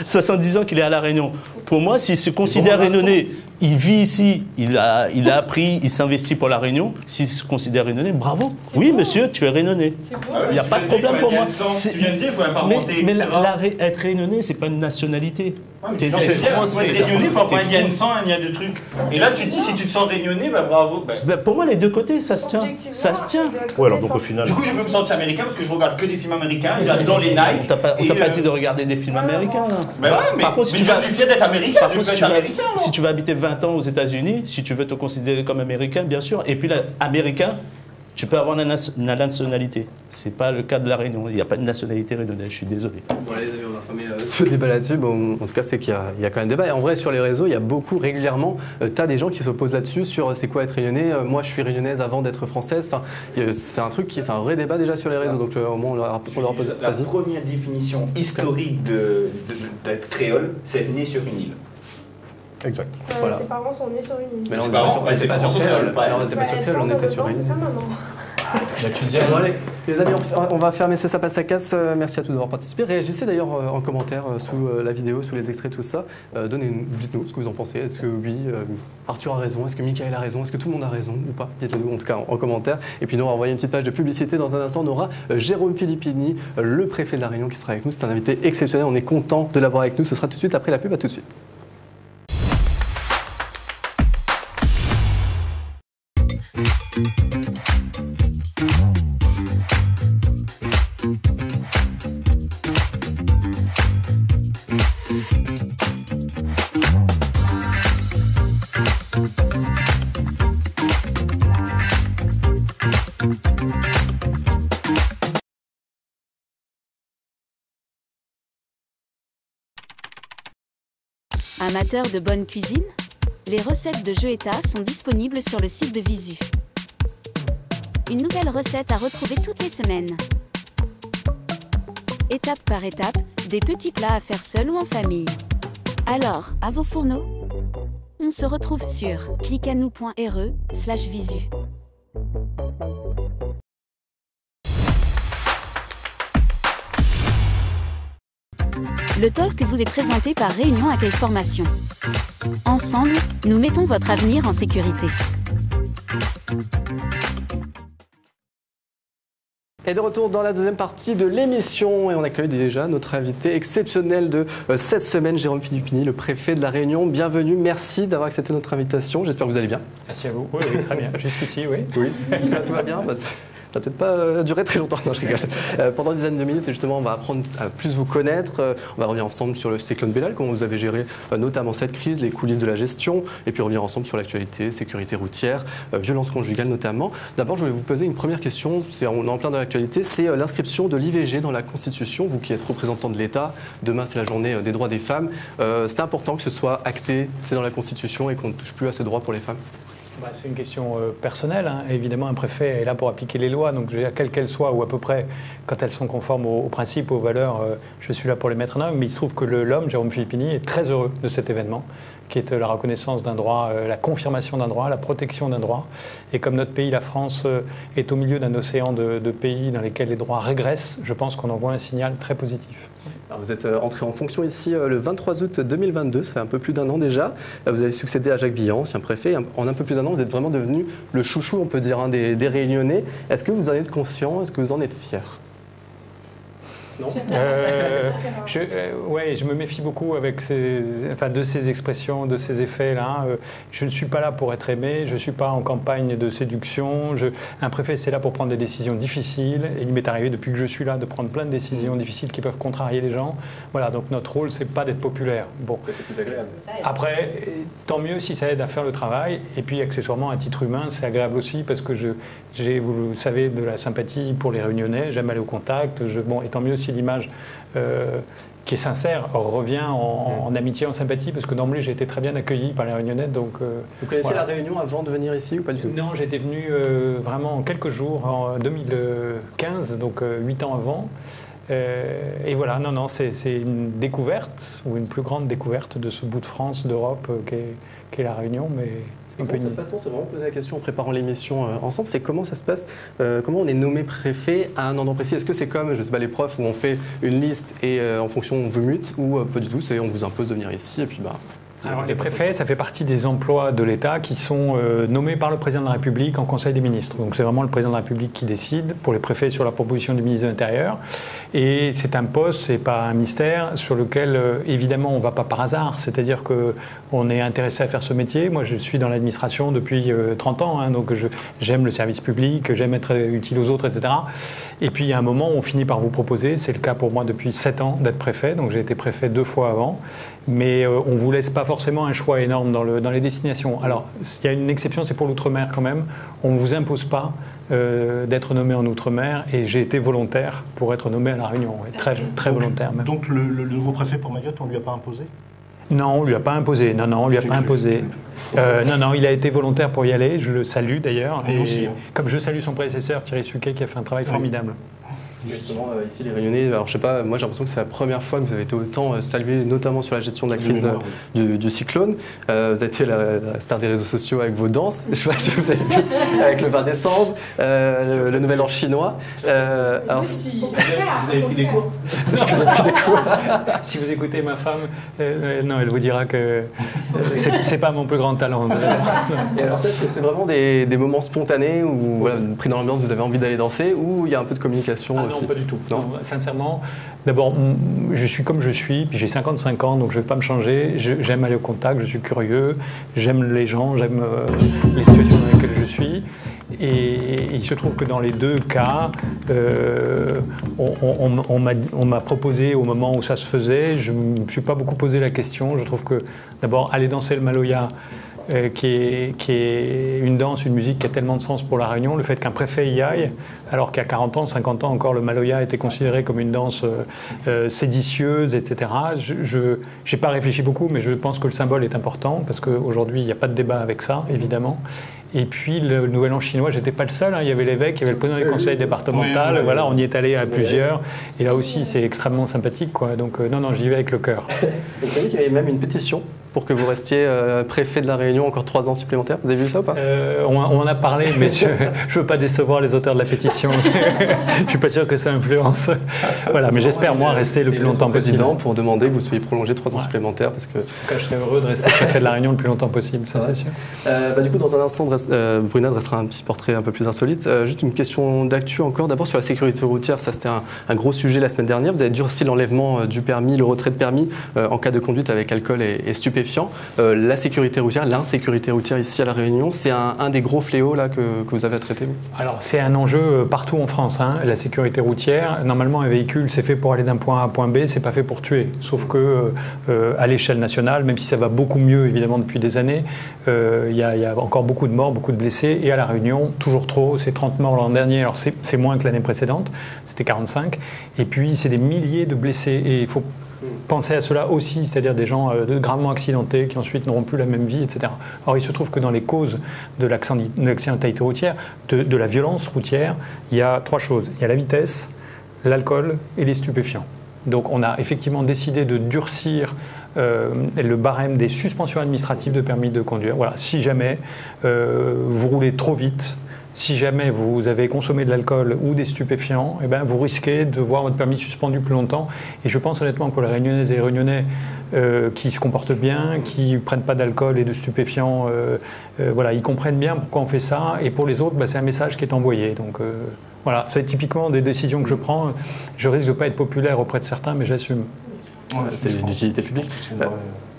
70 ans qu'il est à La Réunion. Pour moi, s'il se considère réunionnais, il vit ici, il a appris, il s'investit pour La Réunion. S'il se considère réunionnais, bravo. Oui, monsieur, tu es réunionnais. Il n'y a pas de problème pour moi. Tu viens de dire, il faut un parenté, mais être réunionnais, c'est pas une nationalité. T'es fier, pour être réunionnais, il faut avoir un lien de sang, un lien de trucs. Et là, tu te dis, si tu te sens réunionnais, bah bravo. Pour moi, les deux côtés, ça se tient. Ça se tient. Ouais, alors donc au final. Du coup, je peux me sentir américain parce que je regarde que des films américains, dans les Nike. On t'a pas dit de regarder des films américains, là. Mais ouais, mais je suis fier d'être américain. Par contre, si tu vas habiter 20 ans aux États-Unis, si tu veux te considérer comme américain, bien sûr. Et puis, américain, tu peux avoir la nationalité. Ce n'est pas le cas de la Réunion. Il n'y a pas de nationalité réunionnaise, je suis désolé. Bon, allez, les amis, on va fermer ce débat là-dessus. Bon, en tout cas, c'est qu'il y a quand même débat. Et en vrai, sur les réseaux, il y a beaucoup, régulièrement, tu as des gens qui s'opposent là-dessus, sur c'est quoi être réunionnais. Moi, je suis réunionnaise avant d'être française. Enfin, c'est un truc c'est un vrai débat déjà sur les réseaux. Donc, au moins, on leur pose. La première définition historique d'être créole, c'est né sur une île. Exact. Voilà. Ses parents sont nés sur une île. Mais là, on n'était pas sur créole. On n'était pas sur créole, on était sur une île. Bon, allez, les amis, on va fermer ce Ça passe à casse. Merci à tous d'avoir participé. Réagissez d'ailleurs en commentaire sous la vidéo, sous les extraits, tout ça. Dites-nous ce que vous en pensez. Est-ce que oui, Arthur a raison? Est-ce que Mickaël a raison? Est-ce que tout le monde a raison ou pas? Dites-le nous en tout cas en commentaire. Et puis nous, on va envoyer une petite page de publicité. Dans un instant, on aura Jérôme Filippini, le préfet de la Réunion, qui sera avec nous. C'est un invité exceptionnel. On est content de l'avoir avec nous. Ce sera tout de suite après la pub. À tout de suite. Amateurs de bonne cuisine? Les recettes de Jeux État sont disponibles sur le site de Visu. Une nouvelle recette à retrouver toutes les semaines. Étape par étape, des petits plats à faire seul ou en famille. Alors, à vos fourneaux? On se retrouve sur cliquanou.re/visu. Le talk vous est présenté par Réunion Accueil Formation. Ensemble, nous mettons votre avenir en sécurité. Et de retour dans la deuxième partie de l'émission, et on accueille déjà notre invité exceptionnel de cette semaine, Jérôme Filippini, le préfet de la Réunion. Bienvenue, merci d'avoir accepté notre invitation. J'espère que vous allez bien. Merci à vous. Oui, très bien. Jusqu'ici, oui. Oui, jusque-là tout va bien. Ça va peut-être pas durer très longtemps, non, je rigole. Pendant une dizaine de minutes, justement, on va apprendre à plus vous connaître. On va revenir ensemble sur le cyclone Bellal, comment vous avez géré notamment cette crise, les coulisses de la gestion, et puis revenir ensemble sur l'actualité, sécurité routière, violence conjugale notamment. D'abord, je voulais vous poser une première question, on est en plein dans l'actualité, c'est l'inscription de l'IVG dans la Constitution. Vous qui êtes représentant de l'État, demain c'est la journée des droits des femmes. C'est important que ce soit acté, c'est dans la Constitution et qu'on ne touche plus à ce droit pour les femmes? C'est une question personnelle. Hein. Évidemment, un préfet est là pour appliquer les lois, donc quelles qu'elles soient, ou à peu près, quand elles sont conformes aux principes, aux valeurs, je suis là pour les mettre en œuvre. Mais il se trouve que l'homme, Jérôme Filippini, est très heureux de cet événement, qui est la reconnaissance d'un droit, la confirmation d'un droit, la protection d'un droit. Et comme notre pays, la France, est au milieu d'un océan de pays dans lesquels les droits régressent, je pense qu'on envoie un signal très positif. Alors vous êtes entré en fonction ici le 23 août 2022, ça fait un peu plus d'un an déjà. Vous avez succédé à Jacques Billan, ancien préfet. En un peu plus d'un an, vous êtes vraiment devenu le chouchou, on peut dire, des Réunionnais. Est-ce que vous en êtes conscient? Est-ce que vous en êtes fier? Non. Je me méfie beaucoup avec de ces expressions, de ces effets-là. Je ne suis pas là pour être aimé, je ne suis pas en campagne de séduction. Un préfet, c'est là pour prendre des décisions difficiles. Et il m'est arrivé, depuis que je suis là, de prendre plein de décisions difficiles qui peuvent contrarier les gens. Voilà, donc notre rôle, c'est pas d'être populaire. Bon. C'est plus agréable. Après, tant mieux si ça aide à faire le travail. Et puis, accessoirement, à titre humain, c'est agréable aussi parce que j'ai, vous le savez, de la sympathie pour les Réunionnais. J'aime aller au contact. Et tant mieux si l'image qui est sincère revient en amitié, en sympathie, parce que d'emblée j'ai été très bien accueilli par les Réunionnais. Donc, vous connaissiez la Réunion avant de venir ici ou pas du tout? Non, j'étais venu vraiment en quelques jours, en 2015, donc 8 ans avant. Et voilà, c'est une découverte, ou une plus grande découverte de ce bout de France, d'Europe, qu'est la Réunion. Mais comment ça se passe? On s'est vraiment posé la question en préparant l'émission ensemble, c'est comment ça se passe, comment on est nommé préfet à un endroit précis? Est-ce que c'est comme, je sais pas, les profs où on fait une liste et en fonction on vous mute, ou pas du tout, c'est on vous impose de venir ici et puis Alors, les préfets, ça fait partie des emplois de l'État qui sont nommés par le président de la République en Conseil des ministres. Donc c'est vraiment le président de la République qui décide pour les préfets sur la proposition du ministre de l'Intérieur. Et c'est un poste, c'est pas un mystère sur lequel évidemment on ne va pas par hasard. C'est-à-dire qu'on est intéressé à faire ce métier. Moi je suis dans l'administration depuis 30 ans, hein, donc j'aime le service public, j'aime être utile aux autres, etc. Et puis il y a un moment où on finit par vous proposer, c'est le cas pour moi depuis 7 ans, d'être préfet. Donc j'ai été préfet 2 fois avant. mais on ne vous laisse pas forcément un choix énorme dans les destinations. Alors, il y a une exception, c'est pour l'outre-mer quand même. On ne vous impose pas d'être nommé en outre-mer, et j'ai été volontaire pour être nommé à La Réunion, très volontaire même. Donc le nouveau préfet pour Mayotte, on ne lui a pas imposé? Non, on ne lui a pas imposé. Non, on lui a pas imposé. Non, il a été volontaire pour y aller. Je le salue d'ailleurs. Et comme je salue son prédécesseur, Thierry Suquet, qui a fait un travail formidable. Justement, ici, les Réunionnais, alors je sais pas, moi j'ai l'impression que c'est la première fois que vous avez été autant salué, notamment sur la gestion de la crise du cyclone. Vous avez été la star des réseaux sociaux avec vos danses, je sais pas si vous avez vu, avec le 20 décembre, le nouvel an chinois. Alors, vous avez pris des cours? Si vous écoutez ma femme, non, elle vous dira que c'est pas mon plus grand talent. Et alors ça, est-ce que c'est vraiment des moments spontanés où, voilà, pris dans l'ambiance, vous avez envie d'aller danser, ou il y a un peu de communication aussi? Non, pas du tout. Non, sincèrement, d'abord, je suis comme je suis, puis j'ai 55 ans, donc je ne vais pas me changer. J'aime aller au contact, je suis curieux, j'aime les gens, j'aime les situations dans lesquelles je suis. Et il se trouve que dans les deux cas, on m'a proposé au moment où ça se faisait. Je ne me suis pas beaucoup posé la question. Je trouve que d'abord, aller danser le Maloya, qui est une danse, une musique qui a tellement de sens pour La Réunion, le fait qu'un préfet y aille, alors qu'à 40 ans, 50 ans encore, le Maloya était considéré comme une danse séditieuse, etc. Je n'ai pas réfléchi beaucoup, mais je pense que le symbole est important, parce qu'aujourd'hui, il n'y a pas de débat avec ça, évidemment. Et puis, le Nouvel An chinois, j'étais pas le seul, hein. Il y avait l'évêque, il y avait le président du conseil départemental, voilà, on y est allé à plusieurs. Et là aussi, c'est extrêmement sympathique, quoi. Donc, non, j'y vais avec le cœur. Vous savez qu'il y avait même une pétition pour que vous restiez préfet de La Réunion encore 3 ans supplémentaires. Vous avez vu ça ou pas? On en a parlé, mais je ne veux pas décevoir les auteurs de la pétition. Je ne suis pas sûr que ça influence. Voilà, mais j'espère, moi, rester le plus longtemps possible. Pour demander que vous soyez prolongé 3 ans supplémentaires. Parce que... En tout cas, je serais heureux de rester préfet de La Réunion le plus longtemps possible, ça c'est sûr. Du coup, dans un instant, Bruna dressera un petit portrait un peu plus insolite. Juste une question d'actu encore. D'abord, sur la sécurité routière, ça c'était un gros sujet la semaine dernière. Vous avez durci l'enlèvement du permis, le retrait de permis en cas de conduite avec alcool et stupéfiants. La sécurité routière, l'insécurité routière ici à La Réunion, c'est un des gros fléaux là, que vous avez à traiter? Alors c'est un enjeu partout en France, hein, la sécurité routière. Normalement un véhicule c'est fait pour aller d'un point A à un point B, c'est pas fait pour tuer. Sauf que à l'échelle nationale, même si ça va beaucoup mieux évidemment depuis des années, il y a encore beaucoup de morts, beaucoup de blessés. Et à La Réunion, toujours trop, c'est 30 morts l'an dernier, alors c'est moins que l'année précédente, c'était 45. Et puis c'est des milliers de blessés. Et il faut penser à cela aussi, c'est-à-dire des gens gravement accidentés qui ensuite n'auront plus la même vie, etc. Or, il se trouve que dans les causes de l'accidentalité routière, de la violence routière, il y a 3 choses. Il y a la vitesse, l'alcool et les stupéfiants. Donc, on a effectivement décidé de durcir le barème des suspensions administratives de permis de conduire. Voilà, si jamais vous roulez trop vite, si jamais vous avez consommé de l'alcool ou des stupéfiants, eh ben, vous risquez de voir votre permis suspendu plus longtemps. Et je pense honnêtement que pour les Réunionnaises et les Réunionnais qui se comportent bien, qui ne prennent pas d'alcool et de stupéfiants, voilà, ils comprennent bien pourquoi on fait ça. Et pour les autres, c'est un message qui est envoyé. Donc voilà, c'est typiquement des décisions que je prends. Je risque de ne pas être populaire auprès de certains, mais j'assume. C'est d'utilité publique.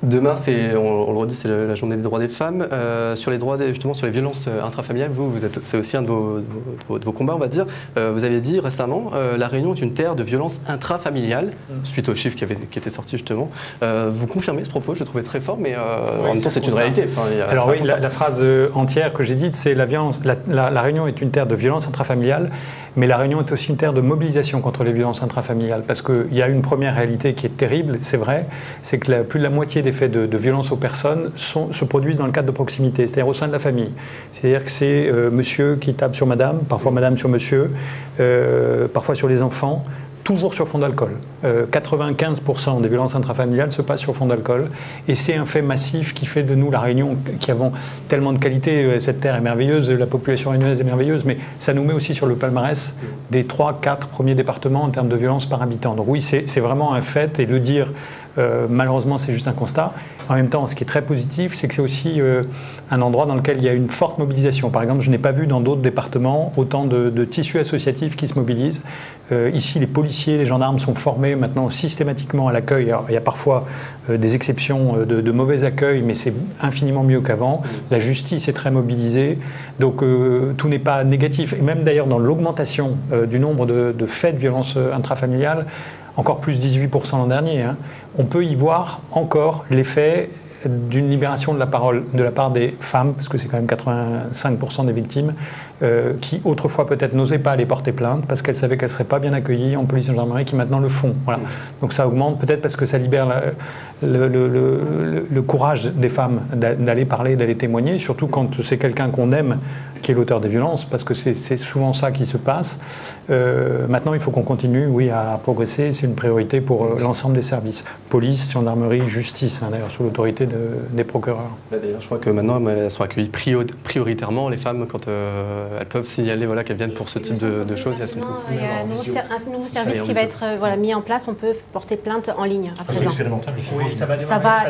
Demain, on le redit, c'est la journée des droits des femmes. Sur les droits, justement, sur les violences intrafamiliales, c'est aussi un de vos combats, on va dire. Vous avez dit récemment, La Réunion est une terre de violences intrafamiliales, suite aux chiffres qui étaient sortis justement. Vous confirmez ce propos, je le trouvais très fort, mais en même temps, c'est une réalité. Alors oui, la phrase entière que j'ai dite, c'est la Réunion est une terre de violences intrafamiliales, mais La Réunion est aussi une terre de mobilisation contre les violences intrafamiliales, parce qu'il y a une première réalité qui est terrible, c'est vrai, c'est que plus de la moitié des faits de violence aux personnes se produisent dans le cadre de proximité, c'est-à-dire au sein de la famille. C'est-à-dire que c'est monsieur qui tape sur madame, parfois madame sur monsieur, parfois sur les enfants, toujours sur fond d'alcool. 95% des violences intrafamiliales se passent sur fond d'alcool. Et c'est un fait massif qui fait de nous, La Réunion, qui avons tellement de qualité. Cette terre est merveilleuse, la population réunionnaise est merveilleuse, mais ça nous met aussi sur le palmarès des 3-4 premiers départements en termes de violence par habitant. Donc oui, c'est vraiment un fait, et le dire, malheureusement, c'est juste un constat. En même temps, ce qui est très positif, c'est que c'est aussi un endroit dans lequel il y a une forte mobilisation. Par exemple, je n'ai pas vu dans d'autres départements autant de tissus associatifs qui se mobilisent. Ici, les policiers, les gendarmes sont formés maintenant systématiquement à l'accueil. Il y a parfois des exceptions de mauvais accueil, mais c'est infiniment mieux qu'avant. La justice est très mobilisée, donc tout n'est pas négatif. Et même d'ailleurs dans l'augmentation du nombre de faits de violences intrafamiliales, encore plus 18% l'an dernier, hein, on peut y voir encore l'effet d'une libération de la parole de la part des femmes, parce que c'est quand même 85% des victimes, qui autrefois peut-être n'osaient pas aller porter plainte parce qu'elles savaient qu'elles ne seraient pas bien accueillies en police et en gendarmerie, qui maintenant le font. Voilà. Donc ça augmente, peut-être parce que ça libère le courage des femmes d'aller parler, d'aller témoigner, surtout quand c'est quelqu'un qu'on aime qui est l'auteur des violences, parce que c'est souvent ça qui se passe. Maintenant, il faut qu'on continue, oui, à progresser. C'est une priorité pour l'ensemble des services. Police, gendarmerie, justice, hein, d'ailleurs, sous l'autorité des procureurs. D'ailleurs, je crois que maintenant, elles sont accueillies prioritairement, les femmes, quand elles peuvent signaler voilà, qu'elles viennent pour ce type de choses. Elles sont il y a un nouveau service qui va être mis en place. On peut porter plainte en ligne à présent. C'est expérimental, justement. Oui, ça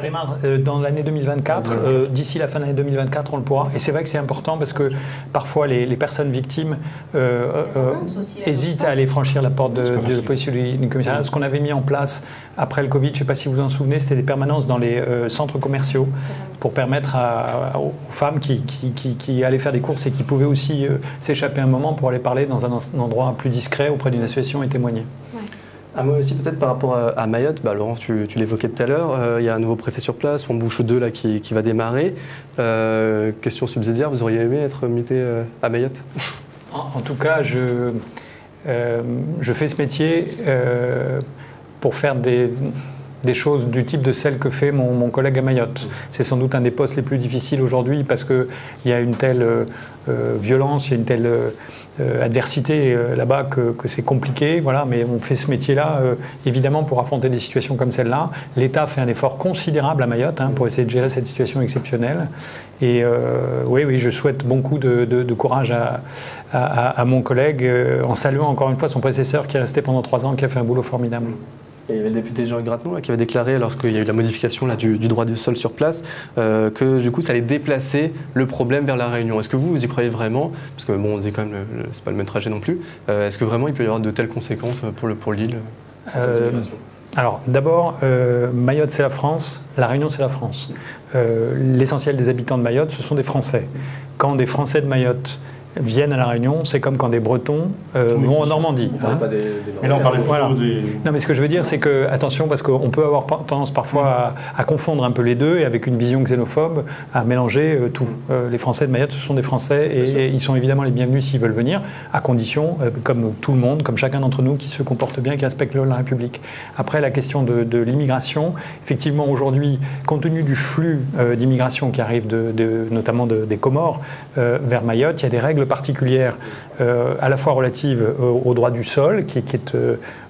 démarre dans l'année 2024. D'ici la fin de l'année 2024, on le pourra. Et c'est vrai que c'est important parce que parfois les personnes victimes hésitent à aller franchir la porte de la police ou du commissariat. Ce qu'on avait mis en place après le Covid, je ne sais pas si vous vous en souvenez, c'était des permanences dans les centres commerciaux pour permettre aux femmes qui allaient faire des courses et qui pouvaient aussi s'échapper un moment pour aller parler dans un endroit plus discret auprès d'une association et témoigner. Ouais. Un mot aussi peut-être par rapport à Mayotte. Laurent, tu l'évoquais tout à l'heure, il y a un nouveau préfet sur place, Wambouchou 2 là, qui va démarrer. Question subsidiaire, vous auriez aimé être muté à Mayotte? En tout cas, je fais ce métier pour faire des choses du type de celles que fait mon collègue à Mayotte. C'est sans doute un des postes les plus difficiles aujourd'hui parce qu'il y a une telle violence, il y a une telle adversité là-bas que c'est compliqué. Voilà, mais on fait ce métier-là évidemment pour affronter des situations comme celle-là. L'État fait un effort considérable à Mayotte pour essayer de gérer cette situation exceptionnelle. Et oui, je souhaite beaucoup de courage à mon collègue en saluant encore une fois son prédécesseur qui est resté pendant 3 ans, qui a fait un boulot formidable. Et il y avait le député Jean-Hugues Gratton qui avait déclaré, lorsqu'il y a eu la modification là, du droit du sol sur place, que du coup ça allait déplacer le problème vers la Réunion. Est-ce que vous y croyez vraiment? Parce que bon, on dit quand même, c'est pas le même trajet non plus. Est-ce que vraiment il peut y avoir de telles conséquences pour l'île? Alors d'abord, Mayotte c'est la France, la Réunion c'est la France. L'essentiel des habitants de Mayotte, ce sont des Français. Quand des Français de Mayotte viennent à La Réunion, c'est comme quand des Bretons vont en Normandie. Mais là, on parlait voilà. Non, mais ce que je veux dire, c'est que, attention, parce qu'on peut avoir tendance parfois à confondre un peu les deux et avec une vision xénophobe, à mélanger tout. Les Français de Mayotte, ce sont des Français et ils sont évidemment les bienvenus s'ils veulent venir, à condition, comme tout le monde, comme chacun d'entre nous, qui se comporte bien, qui respecte la République. Après, la question de l'immigration, effectivement, aujourd'hui, compte tenu du flux d'immigration qui arrive notamment des Comores vers Mayotte, il y a des règles particulières à la fois relatives au droit du sol qui est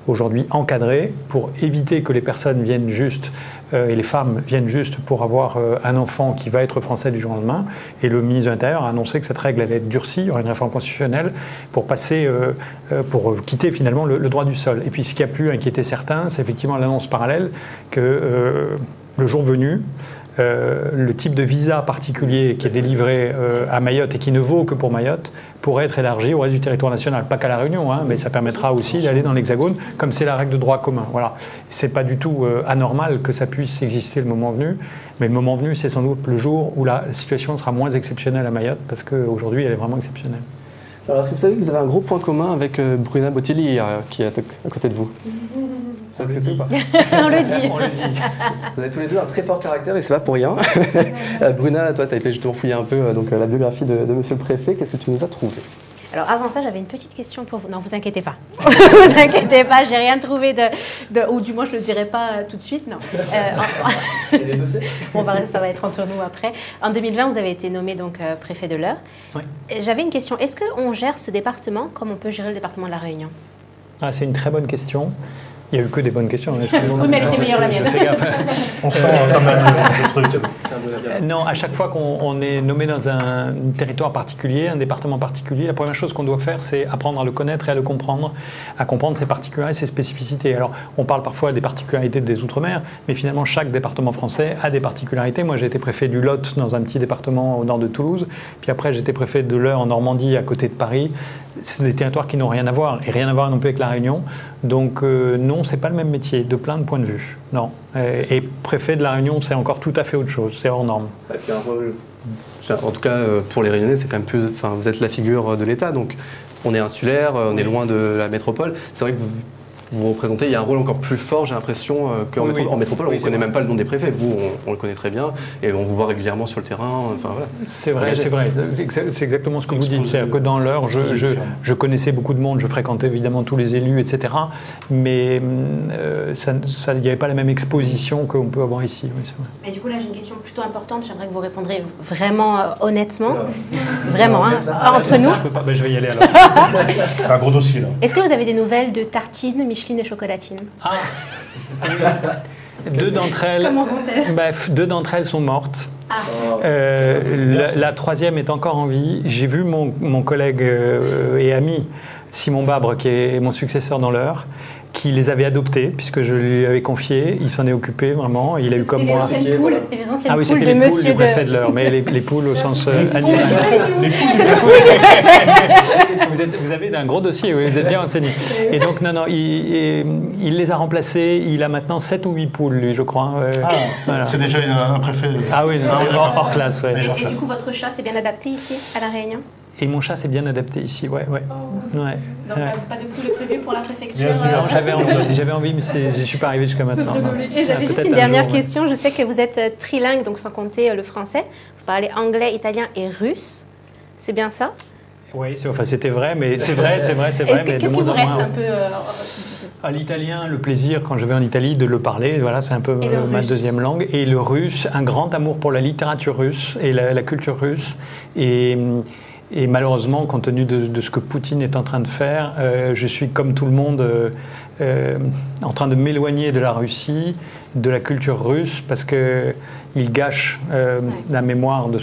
aujourd'hui encadré pour éviter que les personnes viennent juste et les femmes viennent juste pour avoir un enfant qui va être français du jour au lendemain. Et le ministre de l'Intérieur a annoncé que cette règle allait être durcie, il y aura une réforme constitutionnelle pour passer, pour quitter finalement le droit du sol. Et puis ce qui a pu inquiéter certains, c'est effectivement l'annonce parallèle que le jour venu, le type de visa particulier qui est délivré à Mayotte et qui ne vaut que pour Mayotte pourrait être élargi au reste du territoire national. Pas qu'à La Réunion, mais ça permettra aussi d'aller dans l'Hexagone, comme c'est la règle de droit commun. Voilà. C'est pas du tout anormal que ça puisse exister le moment venu, mais le moment venu, c'est sans doute le jour où la situation sera moins exceptionnelle à Mayotte, parce qu'aujourd'hui, elle est vraiment exceptionnelle. Alors, est-ce que vous savez que vous avez un gros point commun avec Bruna Bottielli, qui est à côté de vous? Vous savez ce que c'est ou pas? On le dit. Vous avez tous les deux un très fort caractère et c'est pas pour rien. Bruna, toi, tu as été justement fouiller un peu la biographie de Monsieur le Préfet. Qu'est-ce que tu nous as trouvé? Alors avant ça, j'avais une petite question pour vous. Non, vous inquiétez pas. Vous inquiétez pas, j'ai rien trouvé ou du moins je le dirai pas tout de suite. Non. Les dossiers. Bon, ça va être entre nous après. En 2020, vous avez été nommé donc préfet de l'Eure. Oui. J'avais une question. Est-ce qu'on gère ce département comme on peut gérer le département de La Réunion? C'est une très bonne question. Il n'y a eu que des bonnes questions. Oui, mais elle était meilleure la mienne. On sent quand même le truc. Non, à chaque fois qu'on est nommé dans un territoire particulier, un département particulier, la première chose qu'on doit faire, c'est apprendre à le connaître et à le comprendre, à comprendre ses particularités, ses spécificités. Alors, on parle parfois des particularités des Outre-mer, mais finalement, chaque département français a des particularités. Moi, j'ai été préfet du Lot, dans un petit département au nord de Toulouse. Puis après, j'étais préfet de l'Eure, en Normandie, à côté de Paris. C'est des territoires qui n'ont rien à voir, et rien à voir non plus avec La Réunion. Donc, non, c'est pas le même métier, de plein de points de vue. Non. Et préfet de La Réunion, c'est encore tout à fait autre chose. C'est hors norme. Et puis un rôle, en tout cas, pour les Réunionnais, c'est quand même plus. Enfin, vous êtes la figure de l'État, donc on est insulaire, on est loin de la métropole. C'est vrai que vous représentez, il y a un rôle encore plus fort, j'ai l'impression, qu'en en métropole, on ne connaît même pas le nom des préfets. Vous, on le connaît très bien et on vous voit régulièrement sur le terrain. Enfin, voilà. C'est vrai. C'est exactement ce que vous dites. C'est-à-dire que dans l'Eure, je connaissais beaucoup de monde, je fréquentais évidemment tous les élus, etc. Mais il n'y avait pas la même exposition qu'on peut avoir ici. Oui, c'est vrai. Et du coup, là, j'ai une question plutôt importante. J'aimerais que vous répondrez vraiment honnêtement. Vraiment, hein, entre nous. Je peux pas, je vais y aller alors. C'est un gros dossier, là. Est-ce que vous avez des nouvelles de tartines, Micheline et chocolatine? Deux d'entre elles sont mortes. La troisième est encore en vie. J'ai vu mon collègue et ami Simon Babre, qui est mon successeur dans l'Eure, qui les avait adoptés, puisque je lui avais confié. Il s'en est occupé, vraiment. Il a eu comme moi... C'était les anciennes poules c'était de les monsieur poules du préfet de l'Eure, mais les poules au sens animal. Vous avez un gros dossier, oui, vous êtes bien renseigné. Et donc, il les a remplacés. Il a maintenant 7 ou 8 poules, lui, je crois. Voilà. C'est déjà un préfet. Ah oui, c'est hors classe. Ouais. Et du coup, votre chat s'est bien adapté ici, à La Réunion? Et mon chat s'est bien adapté ici, ouais. Donc, pas de poules prévues pour la préfecture? Non, j'avais envie, mais je ne suis pas arrivé jusqu'à maintenant. Et j'avais juste une dernière question. Je sais que vous êtes trilingue, donc sans compter le français. Vous parlez anglais, italien et russe. C'est bien ça? Oui, c'était vrai, mais c'est vrai. Qu'est-ce qui vous reste un peu à l'italien, le plaisir, quand je vais en Italie, de le parler, voilà, c'est un peu ma deuxième langue. Et le russe, un grand amour pour la littérature russe et la culture russe. Et malheureusement, compte tenu de ce que Poutine est en train de faire, je suis comme tout le monde en train de m'éloigner de la Russie, de la culture russe, parce qu'il gâche la mémoire de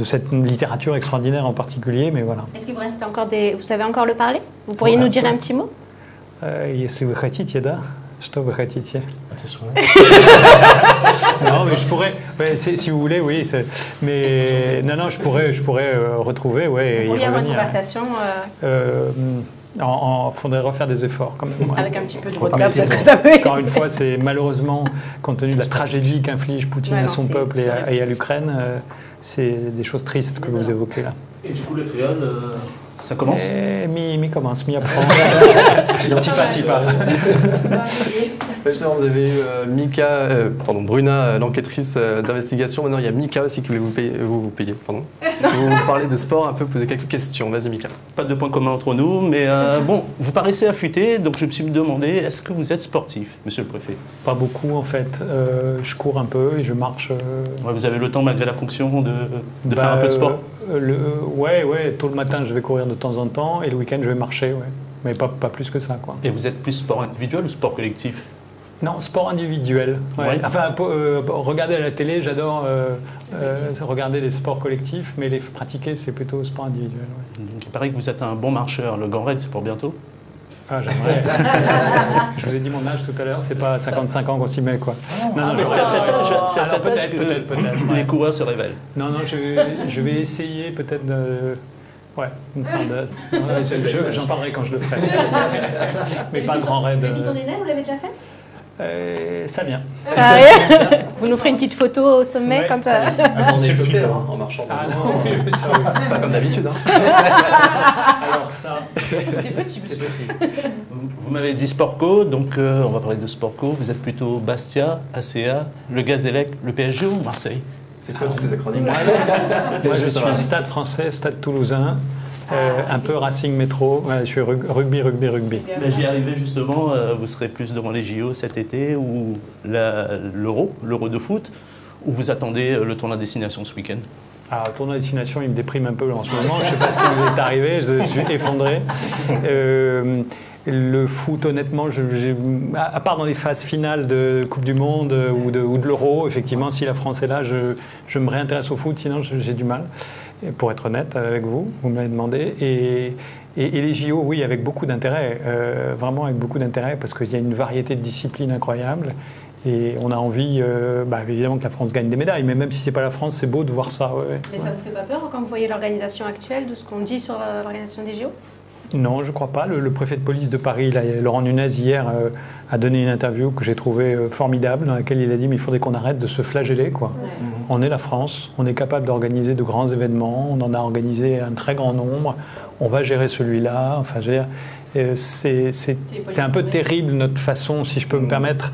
cette littérature extraordinaire en particulier, mais voilà. Est-ce qu'il vous reste encore vous savez encore le parler? Vous pourriez nous dire un petit mot? Если вы хотите, да? Что вы хотите? Non, mais je pourrais, si vous voulez, oui. Mais non, je pourrais retrouver, ouais. Vous pourriez avoir une conversation. Faudrait refaire des efforts quand même. Avec un petit peu de vodka, peut-être que ça peut. Encore une fois, c'est malheureusement, compte tenu de la tragédie qu'inflige Poutine à son peuple et à l'Ukraine, c'est des choses tristes que vous évoquez là. Et du coup, le créole, ça commence? Mi commence, mi apprend. Petit pas. Vous avez eu Bruna, l'enquêtrice d'investigation. Maintenant, il y a Mika aussi qui voulait vous payer. Pardon. Vous parlez de sport un peu, poser quelques questions. Vas-y, Mika. Pas de point commun entre nous, mais bon, vous paraissez affûté, donc je me suis demandé, est-ce que vous êtes sportif, monsieur le préfet? Pas beaucoup, en fait. Je cours un peu et je marche. Ouais, vous avez le temps, malgré la fonction, de faire un peu de sport? Ouais, tôt le matin, je vais courir de temps en temps, et le week-end, je vais marcher, ouais. Mais pas plus que ça, quoi. Et vous êtes plus sport individuel ou sport collectif? Non, sport individuel. Ouais. Enfin, regarder à la télé, j'adore regarder des sports collectifs, mais les pratiquer, c'est plutôt sport individuel. Ouais. Donc, il paraît que vous êtes un bon marcheur. Le Grand Raid, c'est pour bientôt? Ah, j'aimerais. Je vous ai dit mon âge tout à l'heure, c'est pas 55 ans qu'on s'y met, quoi. Non, mais c'est à cet âge que les coureurs se révèlent. Non, je vais essayer peut-être de... Ouais, j'en parlerai quand je le ferai. Mais pas le Grand Raid. Le Piton des Neiges, vous l'avez déjà fait? Ça vient. Vous nous ferez une petite photo au sommet, comme ça. On est flotté en marchant. Ah non, pas comme d'habitude. Alors ça, c'est petit. Vous m'avez dit Sportco, donc on va parler de Sportco. Vous êtes plutôt Bastia, ACA, le Gazélec, le PSG ou Marseille? C'est quoi tous ces acronymes? Moi, je suis Stade Français, Stade Toulousain. Un peu Racing Métro, je suis rugby. J'y arrivais justement, vous serez plus devant les JO cet été ou l'Euro de foot, ou vous attendez le tournoi destination ce week-end? Alors, le tournoi destination, il me déprime un peu en ce moment, je ne sais pas ce qui m'est arrivé, je suis effondré. Le foot, honnêtement, à part dans les phases finales de Coupe du Monde ou de l'Euro, effectivement, si la France est là, je me réintéresse au foot, sinon j'ai du mal. Pour être honnête avec vous me l'avez demandé. Et les JO, oui, avec beaucoup d'intérêt, vraiment avec beaucoup d'intérêt, parce qu'il y a une variété de disciplines incroyable. Et on a envie, évidemment, que la France gagne des médailles, mais même si ce n'est pas la France, c'est beau de voir ça. Ouais. Mais ça ne vous fait pas peur quand vous voyez l'organisation actuelle, de ce qu'on dit sur l'organisation des JO? Non, je ne crois pas. Le préfet de police de Paris, Laurent Nunez, hier, a donné une interview que j'ai trouvée formidable, dans laquelle il a dit mais il faudrait qu'on arrête de se flageller, quoi. On est la France, on est capable d'organiser de grands événements, on en a organisé un très grand nombre, on va gérer celui-là. Enfin, je veux dire, c'est un peu terrible notre façon, si je peux me permettre,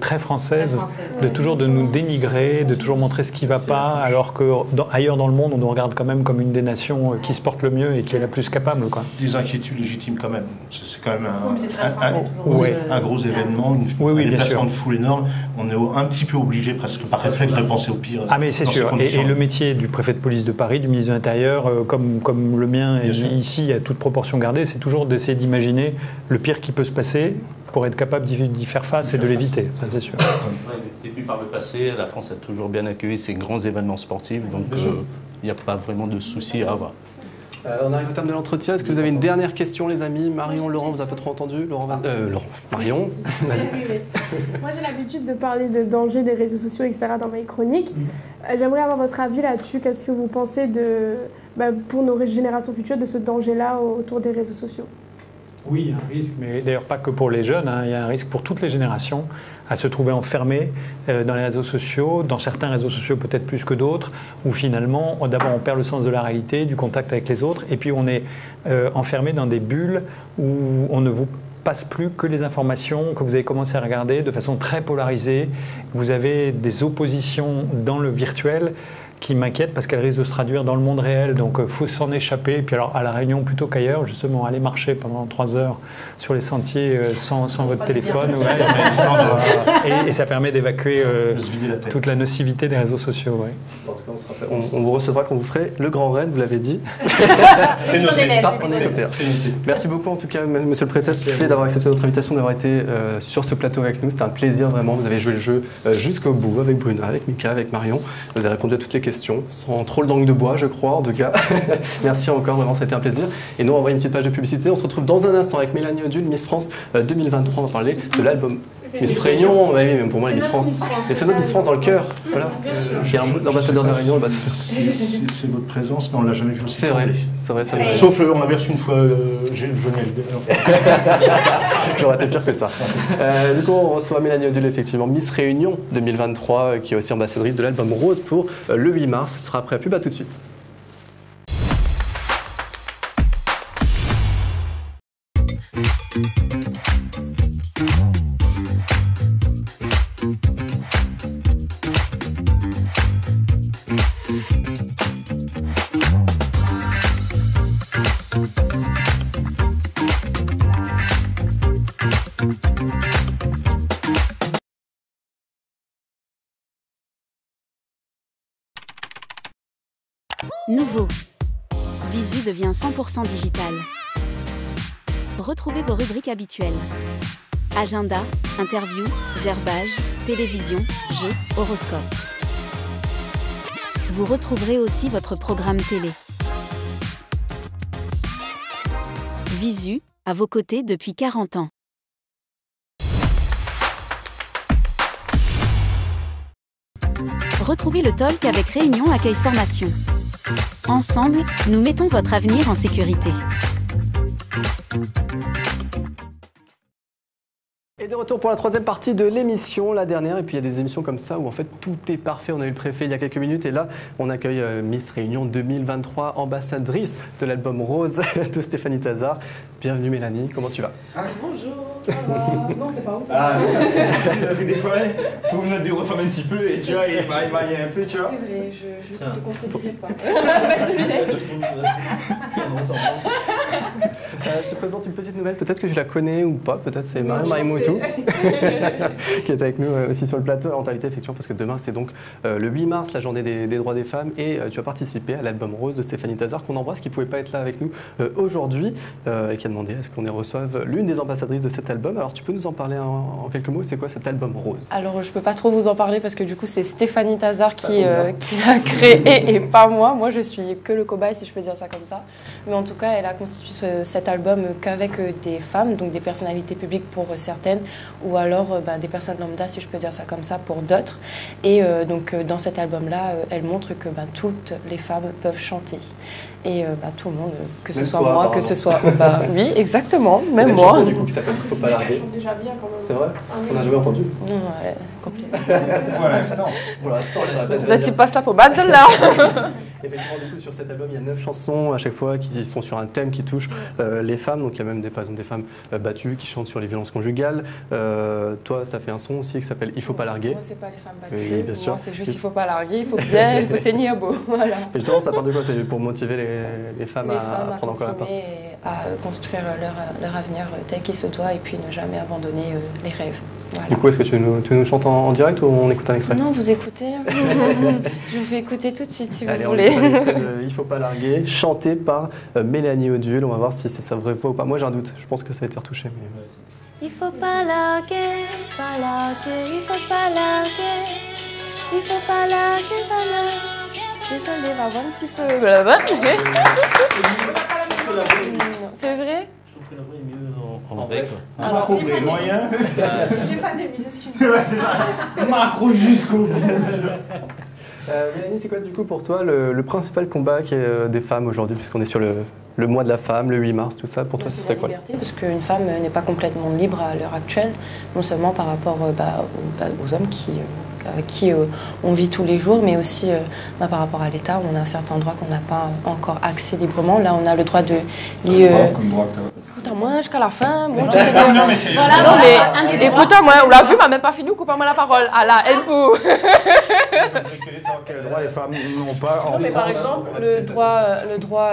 très française, de toujours de nous dénigrer, de toujours montrer ce qui ne va pas, alors qu'ailleurs dans le monde, on nous regarde quand même comme une des nations qui se porte le mieux et qui est la plus capable, quoi. Des inquiétudes légitimes quand même. C'est quand même un gros événement, un déplacement de foule énorme. On est un petit peu obligé, presque par réflexe, de penser au pire. Ah mais c'est sûr. Et le métier du préfet de police de Paris, du ministre de l'Intérieur, comme le mien ici, à toute proportion gardée, c'est toujours d'essayer d'imaginer le pire qui peut se passer pour être capable d'y faire face et de l'éviter, ça c'est sûr. Et puis par le passé, la France a toujours bien accueilli ces grands événements sportifs, donc il n'y a pas vraiment de soucis à avoir. On arrive au terme de l'entretien. Est-ce que vous avez une dernière question, les amis? Marion, Laurent, vous avez pas trop entendu? Marion, moi, j'ai l'habitude de parler de danger des réseaux sociaux, etc. dans mes chroniques. J'aimerais avoir votre avis là-dessus. Qu'est-ce que vous pensez pour nos générations futures de ce danger-là autour des réseaux sociaux? Oui, il y a un risque, mais d'ailleurs pas que pour les jeunes, hein, il y a un risque pour toutes les générations à se trouver enfermés dans les réseaux sociaux, dans certains réseaux sociaux peut-être plus que d'autres, où finalement, d'abord on perd le sens de la réalité, du contact avec les autres, et puis on est enfermé dans des bulles où on ne vous passe plus que les informations que vous avez commencé à regarder de façon très polarisée. Vous avez des oppositions dans le virtuel qui m'inquiète parce qu'elle risque de se traduire dans le monde réel. Donc il faut s'en échapper. Puis alors à La Réunion plutôt qu'ailleurs, justement, aller marcher pendant 3 heures sur les sentiers sans votre téléphone. Et ça permet d'évacuer toute la nocivité des réseaux sociaux. Ouais. En tout cas, on vous recevra quand vous ferez le Grand Raid, vous l'avez dit. C'est noté. Merci beaucoup en tout cas, monsieur le préfet, d'avoir accepté notre invitation, d'avoir été sur ce plateau avec nous. C'était un plaisir vraiment. Vous avez joué le jeu jusqu'au bout avec Bruna, avec Mika, avec Marion. Vous avez répondu à toutes les questions sans trop le langue de bois, je crois, en tout cas. Merci encore, vraiment, ça a été un plaisir. Et nous, on va envoyer une petite page de publicité. On se retrouve dans un instant avec Mélanie Odule, Miss France 2023. On va parler de l'album Miss Réunion. Oui, mais pour moi, les Miss France. Et c'est notre Miss France dans le cœur. Voilà. Il y a l'ambassadeur de la Réunion. C'est votre présence, mais on ne l'a jamais vu aussi. C'est vrai, c'est vrai. Sauf, on avait reçu une fois Johnny J'aurais été pire que ça. Du coup, on reçoit Mélanie Odule, effectivement, Miss Réunion 2023, qui est aussi ambassadrice de l'album Rose pour le 8 mars. Ce sera après la pub, à tout de suite. Nouveau. Visu devient 100% digital. Retrouvez vos rubriques habituelles. Agenda, interview, zerbage, télévision, jeux, horoscope. Vous retrouverez aussi votre programme télé. Visu, à vos côtés depuis 40 ans. Retrouvez le talk avec Réunion Accueil Formation. Ensemble, nous mettons votre avenir en sécurité. Et de retour pour la troisième partie de l'émission, la dernière. Et puis il y a des émissions comme ça où en fait tout est parfait. On a eu le préfet il y a quelques minutes et là on accueille Miss Réunion 2023, ambassadrice de l'album Rose de Stéphanie Tazard. Bienvenue Mélanie, comment tu vas? Bonjour, ça va? Non, c'est pas où ça. Parce que des fois, tout le monde ressemble un petit peu et tu vois, il maille un peu, tu vois. C'est vrai, je ne te contredirai pas. Je te présente une petite nouvelle, peut-être que tu la connais ou pas, peut-être c'est Marion Marimou et tout, qui est avec nous aussi sur le plateau. Alors, on t'a invité effectivement parce que demain c'est donc le 8 mars, la journée des droits des femmes, et tu as participé à l'album Rose de Stéphanie Tazard, qu'on embrasse, qui ne pouvait pas être là avec nous aujourd'hui, et qui a demandé à ce qu'on y reçoive l'une des ambassadrices de cet album. Alors tu peux nous en parler en quelques mots, c'est quoi cet album Rose? Alors je ne peux pas trop vous en parler parce que du coup c'est Stéphanie Tazard qui l'a créé et pas moi. Moi je suis que le cobaye si je peux dire ça comme ça. Mais en tout cas elle a constitué cet album qu'avec des femmes, donc des personnalités publiques pour certaines, ou alors des personnes lambda si je peux dire ça comme ça pour d'autres. Et donc dans cet album-là, elle montre que toutes les femmes peuvent chanter. Et tout le monde, que ce soit moi, que ce soit... oui, exactement, même moi. Chanson, du coup, qui s'appelle pas larguer. Déjà bien quand même. C'est vrai? On n'a jamais entendu? Non, ouais, complètement. Pour l'instant. Pour l'instant, ça va Vous êtes pas ça pour battre là. Effectivement, du coup, sur cet album, il y a 9 chansons à chaque fois qui sont sur un thème qui touche les femmes. Donc, il y a même par exemple, des femmes battues qui chantent sur les violences conjugales. Toi, ça fait un son aussi qui s'appelle Il faut pas larguer. Moi, c'est pas les femmes battues. Oui, bien sûr. Moi, c'est juste il faut pas larguer, il faut bien, il faut tenir beau. Voilà. Et justement, ça part de quoi? C'est pour motiver les femmes à prendre encore un pas. À construire leur avenir tel qu'il se doit et puis ne jamais abandonner les rêves. Voilà. Du coup, est-ce que tu nous chantes en direct ou on écoute un extrait? Non, vous écoutez. Je vous fais écouter tout de suite si Allez, vous voulez. Il faut pas larguer, chanté par Mélanie Odule. On va voir si c'est sa vraie voix ou pas. Moi, j'ai un doute. Je pense que ça a été retouché. Mais... Il faut pas larguer, il faut pas larguer, il faut pas larguer, pas larguer. Désolée, va voir un petit peu la voix. C'est vrai? Je trouve que la voix est mieux en vrai. Alors, trouver moyen. J'ai pas des mises, excuse-moi. Ouais, c'est ça. Macro jusqu'au bout. Mélanie, c'est quoi du coup pour toi le principal combat des femmes aujourd'hui, puisqu'on est sur le mois de la femme, le 8 mars, tout ça, pour toi, ce serait quoi? La liberté, parce qu'une femme n'est pas complètement libre à l'heure actuelle, non seulement par rapport aux hommes avec qui on vit tous les jours, mais aussi par rapport à l'État, où on a un certain droit qu'on n'a pas encore accès librement. Là, on a le droit de écoute-moi jusqu'à la fin. Moi, je sais pas. Non, mais c'est. Voilà, mais écoute-moi, on l'a vu, on n'a même pas fini, coupe-moi la parole. À la haine pour. Quel droit les femmes n'ont pas en Non, mais France? par exemple, le droit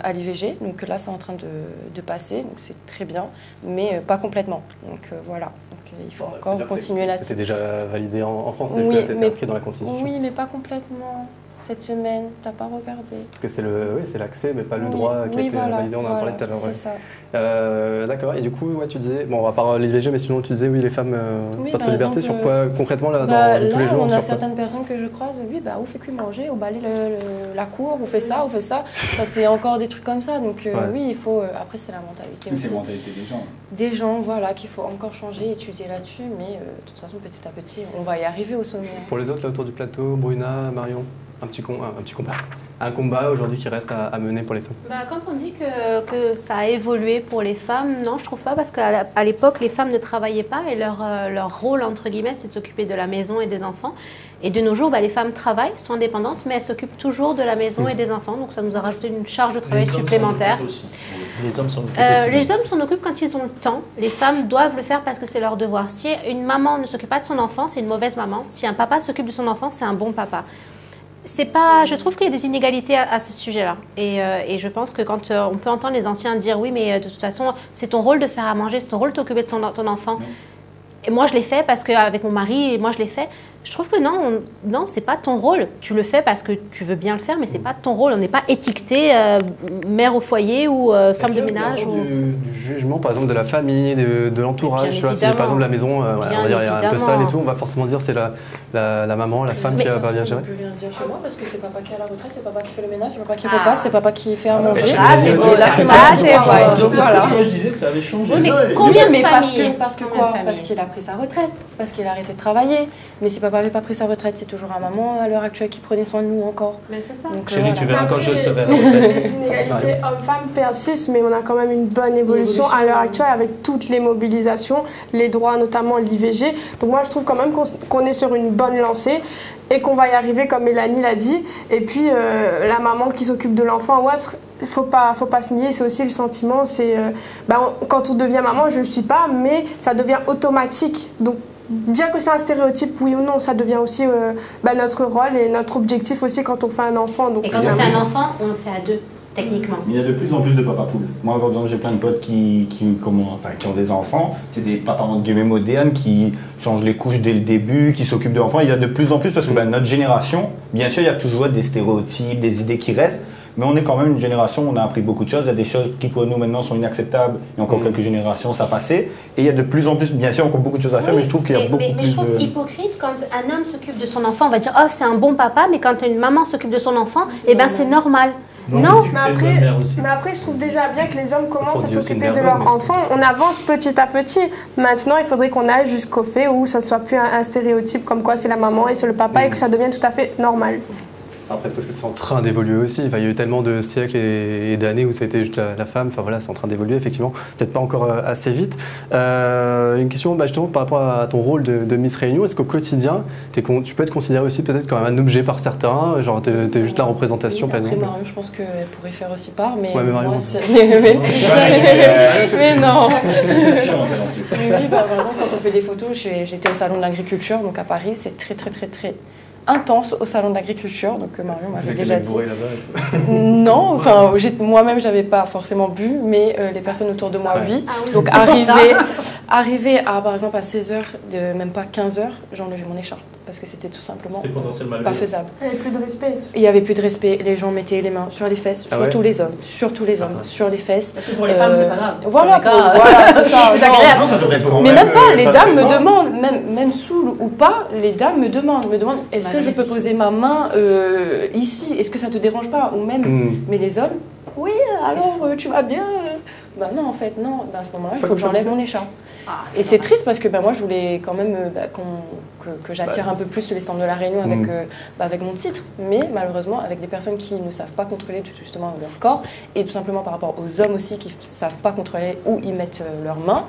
à l'IVG, donc là, c'est en train de passer, donc c'est très bien, mais pas complètement. Donc voilà, donc, il faut encore continuer là-dessus. C'est déjà validé en France, oui, c'est inscrit dans la Constitution. Oui, mais pas complètement. Cette semaine, t'as pas regardé. Parce que c'est l'accès, mais pas le droit qui a été validé, on en a parlé tout à l'heure. C'est ça. D'accord, et du coup, tu disais, bon, à part l'IVG, mais sinon tu disais, oui, les femmes, pas trop de liberté, sur quoi concrètement, là, dans tous les jours? On a certaines personnes que je croise, oui, on fait que manger, on balaye la cour, on fait ça, ça. C'est encore des trucs comme ça, donc oui, il faut, après c'est la mentalité aussi. C'est la mentalité des gens. Des gens, voilà, qu'il faut encore changer, étudier là-dessus, mais de toute façon, petit à petit, on va y arriver au sommet. Pour les autres, là, autour du plateau, Bruna, Marion, un petit combat. Un combat aujourd'hui qui reste à mener pour les femmes. Quand on dit que ça a évolué pour les femmes, non, je trouve pas, parce qu'à l'époque, les femmes ne travaillaient pas et leur rôle, entre guillemets, c'était de s'occuper de la maison et des enfants. Et de nos jours, les femmes travaillent, sont indépendantes, mais elles s'occupent toujours de la maison et des enfants. Donc ça nous a rajouté une charge de travail supplémentaire. Les hommes s'en occupent aussi. Les hommes s'en occupent quand ils ont le temps. Les femmes doivent le faire parce que c'est leur devoir. Si une maman ne s'occupe pas de son enfant, c'est une mauvaise maman. Si un papa s'occupe de son enfant, c'est un bon papa. Je trouve qu'il y a des inégalités à ce sujet-là. Et je pense que quand on peut entendre les anciens dire oui, mais de toute façon, c'est ton rôle de faire à manger, c'est ton rôle de t'occuper de ton enfant. Et moi, je l'ai fait parce qu'avec mon mari, moi, je l'ai fait. Je trouve que non, c'est pas ton rôle. Tu le fais parce que tu veux bien le faire, mais c'est pas ton rôle. On n'est pas étiqueté mère au foyer ou femme de ménage. Du jugement, par exemple, de la famille, de l'entourage. Tu vois, si par exemple la maison, on va dire il y a un peu sale et tout, on va forcément dire c'est la maman, la femme qui va bien gérer. On peut rien dire chez moi parce que c'est papa qui est à la retraite, c'est papa qui fait le ménage, c'est papa qui repasse, c'est papa qui fait à manger. C'est bon, là c'est moi. Donc voilà. Moi je disais que ça avait changé. Oui, mais combien de familles? Parce que quoi? Parce qu'il a pris sa retraite, parce qu'il a arrêté de travailler. Mais si papa n'avait pas pris sa retraite, c'est toujours un maman à l'heure actuelle qui prenait soin de nous encore. Mais c'est ça. Chérie, tu verras quand je serai. Les inégalités hommes-femmes persistent, mais on a quand même une bonne évolution à l'heure actuelle avec toutes les mobilisations, les droits, notamment l'IVG. Donc moi, je trouve quand même qu'on est sur une bonne lancée et qu'on va y arriver, comme Mélanie l'a dit. Et puis, la maman qui s'occupe de l'enfant, faut pas se nier, c'est aussi le sentiment. C'est quand on devient maman, je ne le suis pas, mais ça devient automatique. Donc, dire que c'est un stéréotype, oui ou non, ça devient aussi notre rôle et notre objectif aussi quand on fait un enfant. Donc, et quand on fait un enfant, on le fait à deux, techniquement. Mais il y a de plus en plus de papas poules. Moi, par exemple, j'ai plein de potes qui ont des enfants. C'est des papas entre guillemets modernes qui changent les couches dès le début, qui s'occupent de l'enfant. Il y a de plus en plus parce que notre génération, bien sûr, il y a toujours des stéréotypes, des idées qui restent. Mais on est quand même une génération où on a appris beaucoup de choses. Il y a des choses qui pour nous maintenant sont inacceptables. Il y a encore quelques générations, ça passait. Et il y a de plus en plus, bien sûr, encore beaucoup de choses à faire, mais je trouve qu'il y a beaucoup plus de... Mais je trouve hypocrite quand un homme s'occupe de son enfant, on va dire « Oh, c'est un bon papa », mais quand une maman s'occupe de son enfant, c'est normal. Non, mais après, je trouve déjà bien que les hommes commencent à s'occuper de leurs enfants. On avance petit à petit. Maintenant, il faudrait qu'on aille jusqu'au fait où ça ne soit plus un stéréotype comme quoi c'est la maman et c'est le papa et que ça devienne tout à fait normal. Après, c'est parce que c'est en train d'évoluer aussi. Enfin, il y a eu tellement de siècles et d'années où ça a été juste la femme. Enfin voilà, c'est en train d'évoluer, effectivement. Peut-être pas encore assez vite. Une question justement par rapport à ton rôle de Miss Réunion. Est-ce qu'au quotidien, tu peux être considéré aussi peut-être comme un objet par certains? Genre, t'es juste la représentation, par exemple? Après, Marion, je pense qu'elle pourrait faire aussi part. Mais, ouais, mais Marion, moi, mais non. Oui, par exemple, quand on fait des photos, j'étais au salon de l'agriculture, donc à Paris, c'est très intense au salon de l'agriculture, donc Marion m'avait déjà dit. Non, enfin moi-même j'avais pas forcément bu, mais les personnes autour de moi oui. Ah oui. Donc arrivé à par exemple à 16h, même pas 15h, j'enlevais mon écharpe parce que c'était tout simplement pas faisable. Il n'y avait plus de respect. Il n'y avait plus de respect, les gens mettaient les mains sur les fesses, surtout les hommes, sur les fesses. Parce que pour les femmes c'est pas grave. Voilà, c'est ça. Mais même pas, les dames me demandent, même saoul ou pas, les dames me demandent est-ce que je peux poser ma main ici, est-ce que ça te dérange pas, ou même, mais les hommes, oui, alors tu vas bien. Bah non, en fait, non. Bah, à ce moment-là, il faut que j'enlève mon écharpe. Et c'est triste parce que moi, je voulais quand même que j'attire un peu plus les stands de la Réunion avec mon titre. Mais malheureusement, avec des personnes qui ne savent pas contrôler justement leur corps, et tout simplement par rapport aux hommes aussi qui ne savent pas contrôler où ils mettent leurs mains,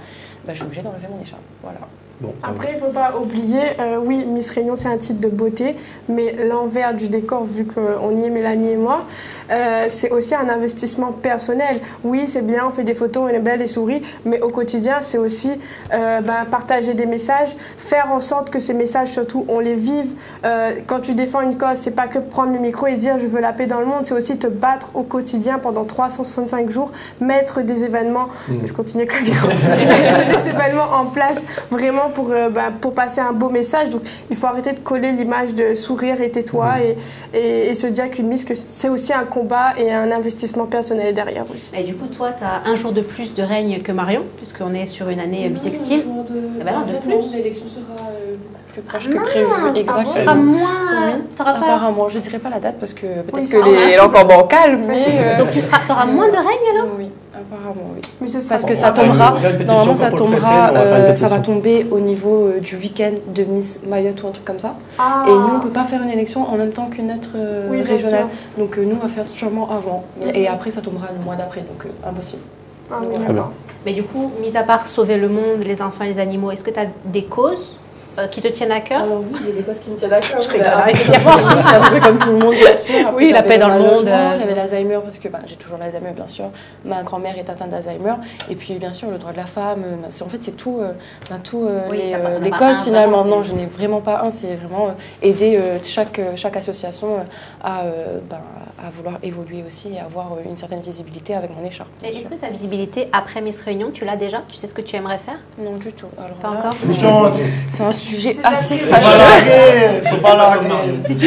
je suis obligée d'enlever mon écharpe. Voilà. Bon, après, il ne faut pas oublier, oui, Miss Réunion, c'est un titre de beauté, mais l'envers du décor, vu qu'on y est, Mélanie et moi, c'est aussi un investissement personnel. Oui, c'est bien, on fait des photos, on est belle et sourit, mais au quotidien, c'est aussi partager des messages, faire en sorte que ces messages, surtout, on les vive. Quand tu défends une cause, c'est pas que prendre le micro et dire « je veux la paix dans le monde », c'est aussi te battre au quotidien pendant 365 jours, mettre des événements, je continue avec le micro, mettre des événements en place, vraiment pour passer un beau message. Donc il faut arrêter de coller l'image de sourire et tais-toi et se dire qu'une Miss, que c'est aussi un combat et un investissement personnel derrière aussi. Et du coup, toi, tu as un jour de plus de règne que Marion, puisqu'on est sur une année bissextile. De plus. L'élection sera plus proche que prévu. Exactement. Ça sera moins. Apparemment, je ne dirai pas la date parce que peut-être qu'elle est encore bancale. Mais donc tu auras moins de règne alors? Oui. Apparemment, oui. Parce que ça tombera, normalement ça tombera, ça va tomber au niveau du week-end de Miss Mayotte ou un truc comme ça. Et nous, on ne peut pas faire une élection en même temps qu'une autre régionale. Donc nous, on va faire sûrement avant. Et après, ça tombera le mois d'après, donc impossible. Mais du coup, mis à part sauver le monde, les enfants, les animaux, est-ce que tu as des causes qui te tiennent à cœur? Alors oui, il y a des causes qui me tiennent à cœur. Je rigole régulièrement. C'est un peu comme tout le monde, bien sûr. Après, oui, la paix dans le monde. J'avais l'Alzheimer parce que j'ai toujours l'Alzheimer, bien sûr. Ma grand-mère est atteinte d'Alzheimer. Et puis, bien sûr, le droit de la femme. En fait, c'est tout, les causes finalement. Non, je n'ai vraiment pas un. C'est vraiment aider chaque association à vouloir évoluer aussi et avoir une certaine visibilité avec mon écharpe. Et est-ce que ta visibilité après Miss Réunion, tu l'as déjà? Tu sais ce que tu aimerais faire? Non, du tout. Alors, pas encore? C'est un sujet assez fâcheux. Faut pas larguer. Si tu